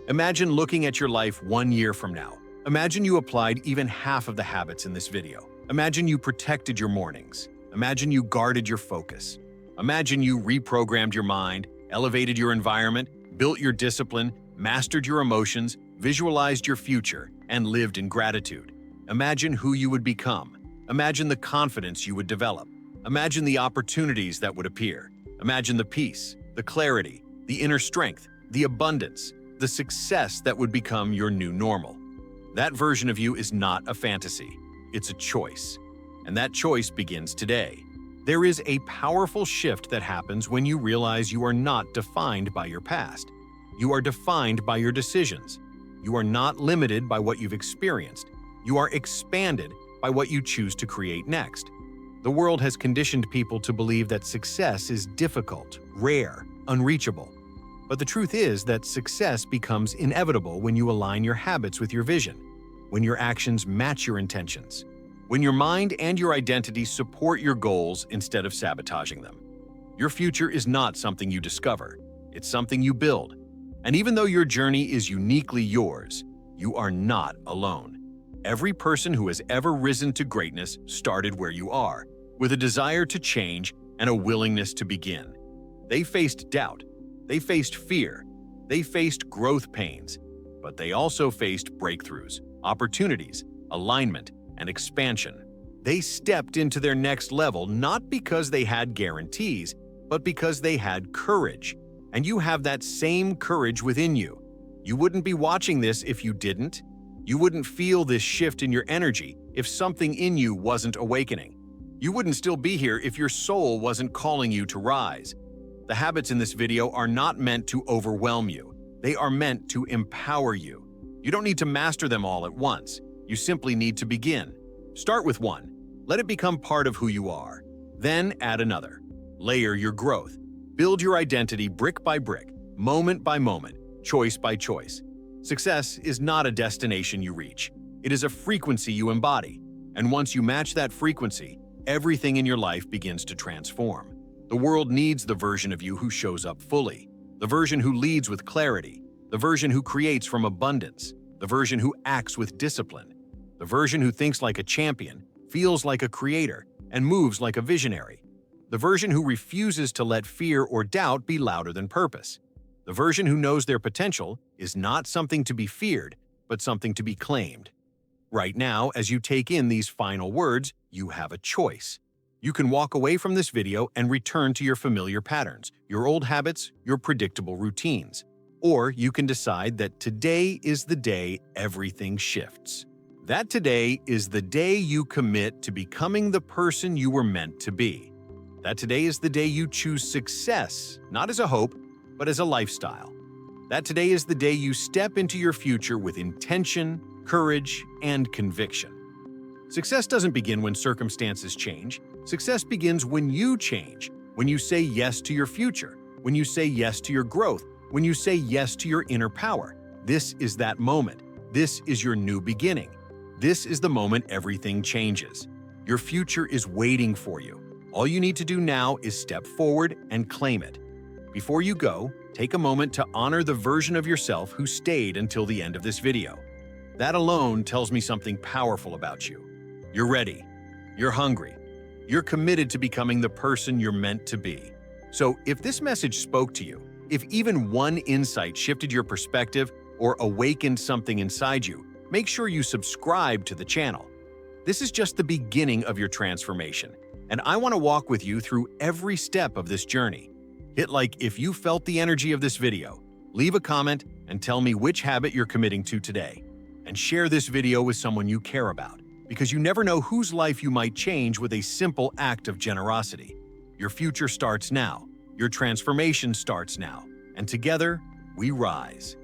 Imagine looking at your life 1 year from now. Imagine you applied even half of the habits in this video. Imagine you protected your mornings. Imagine you guarded your focus. Imagine you reprogrammed your mind, elevated your environment, built your discipline, mastered your emotions, visualized your future, and lived in gratitude. Imagine who you would become. Imagine the confidence you would develop. Imagine the opportunities that would appear. Imagine the peace, the clarity, the inner strength, the abundance, the success that would become your new normal. That version of you is not a fantasy. It's a choice. And that choice begins today. There is a powerful shift that happens when you realize you are not defined by your past. You are defined by your decisions. You are not limited by what you've experienced. You are expanded by what you choose to create next. The world has conditioned people to believe that success is difficult, rare, unreachable. But the truth is that success becomes inevitable when you align your habits with your vision, when your actions match your intentions, when your mind and your identity support your goals instead of sabotaging them. Your future is not something you discover, it's something you build. And even though your journey is uniquely yours, you are not alone. Every person who has ever risen to greatness started where you are, with a desire to change and a willingness to begin. They faced doubt, they faced fear, they faced growth pains, but they also faced breakthroughs, opportunities, alignment, and expansion. They stepped into their next level not because they had guarantees, but because they had courage. And you have that same courage within you. You wouldn't be watching this if you didn't. You wouldn't feel this shift in your energy if something in you wasn't awakening. You wouldn't still be here if your soul wasn't calling you to rise. The habits in this video are not meant to overwhelm you. They are meant to empower you. You don't need to master them all at once. You simply need to begin. Start with one. Let it become part of who you are. Then add another. Layer your growth. Build your identity brick by brick, moment by moment, choice by choice. Success is not a destination you reach. It is a frequency you embody. And once you match that frequency, everything in your life begins to transform. The world needs the version of you who shows up fully, the version who leads with clarity, the version who creates from abundance, the version who acts with discipline, the version who thinks like a champion, feels like a creator, and moves like a visionary, the version who refuses to let fear or doubt be louder than purpose. The version who knows their potential is not something to be feared, but something to be claimed. Right now, as you take in these final words, you have a choice. You can walk away from this video and return to your familiar patterns, your old habits, your predictable routines. Or you can decide that today is the day everything shifts. That today is the day you commit to becoming the person you were meant to be. That today is the day you choose success, not as a hope, but as a lifestyle. That today is the day you step into your future with intention, courage, and conviction. Success doesn't begin when circumstances change. Success begins when you change, when you say yes to your future, when you say yes to your growth, when you say yes to your inner power. This is that moment. This is your new beginning. This is the moment everything changes. Your future is waiting for you. All you need to do now is step forward and claim it. Before you go, take a moment to honor the version of yourself who stayed until the end of this video. That alone tells me something powerful about you. You're ready. You're hungry. You're committed to becoming the person you're meant to be. So if this message spoke to you, if even one insight shifted your perspective or awakened something inside you, make sure you subscribe to the channel. This is just the beginning of your transformation, and I want to walk with you through every step of this journey. Hit like if you felt the energy of this video, leave a comment and tell me which habit you're committing to today. And share this video with someone you care about, because you never know whose life you might change with a simple act of generosity. Your future starts now, your transformation starts now, and together, we rise.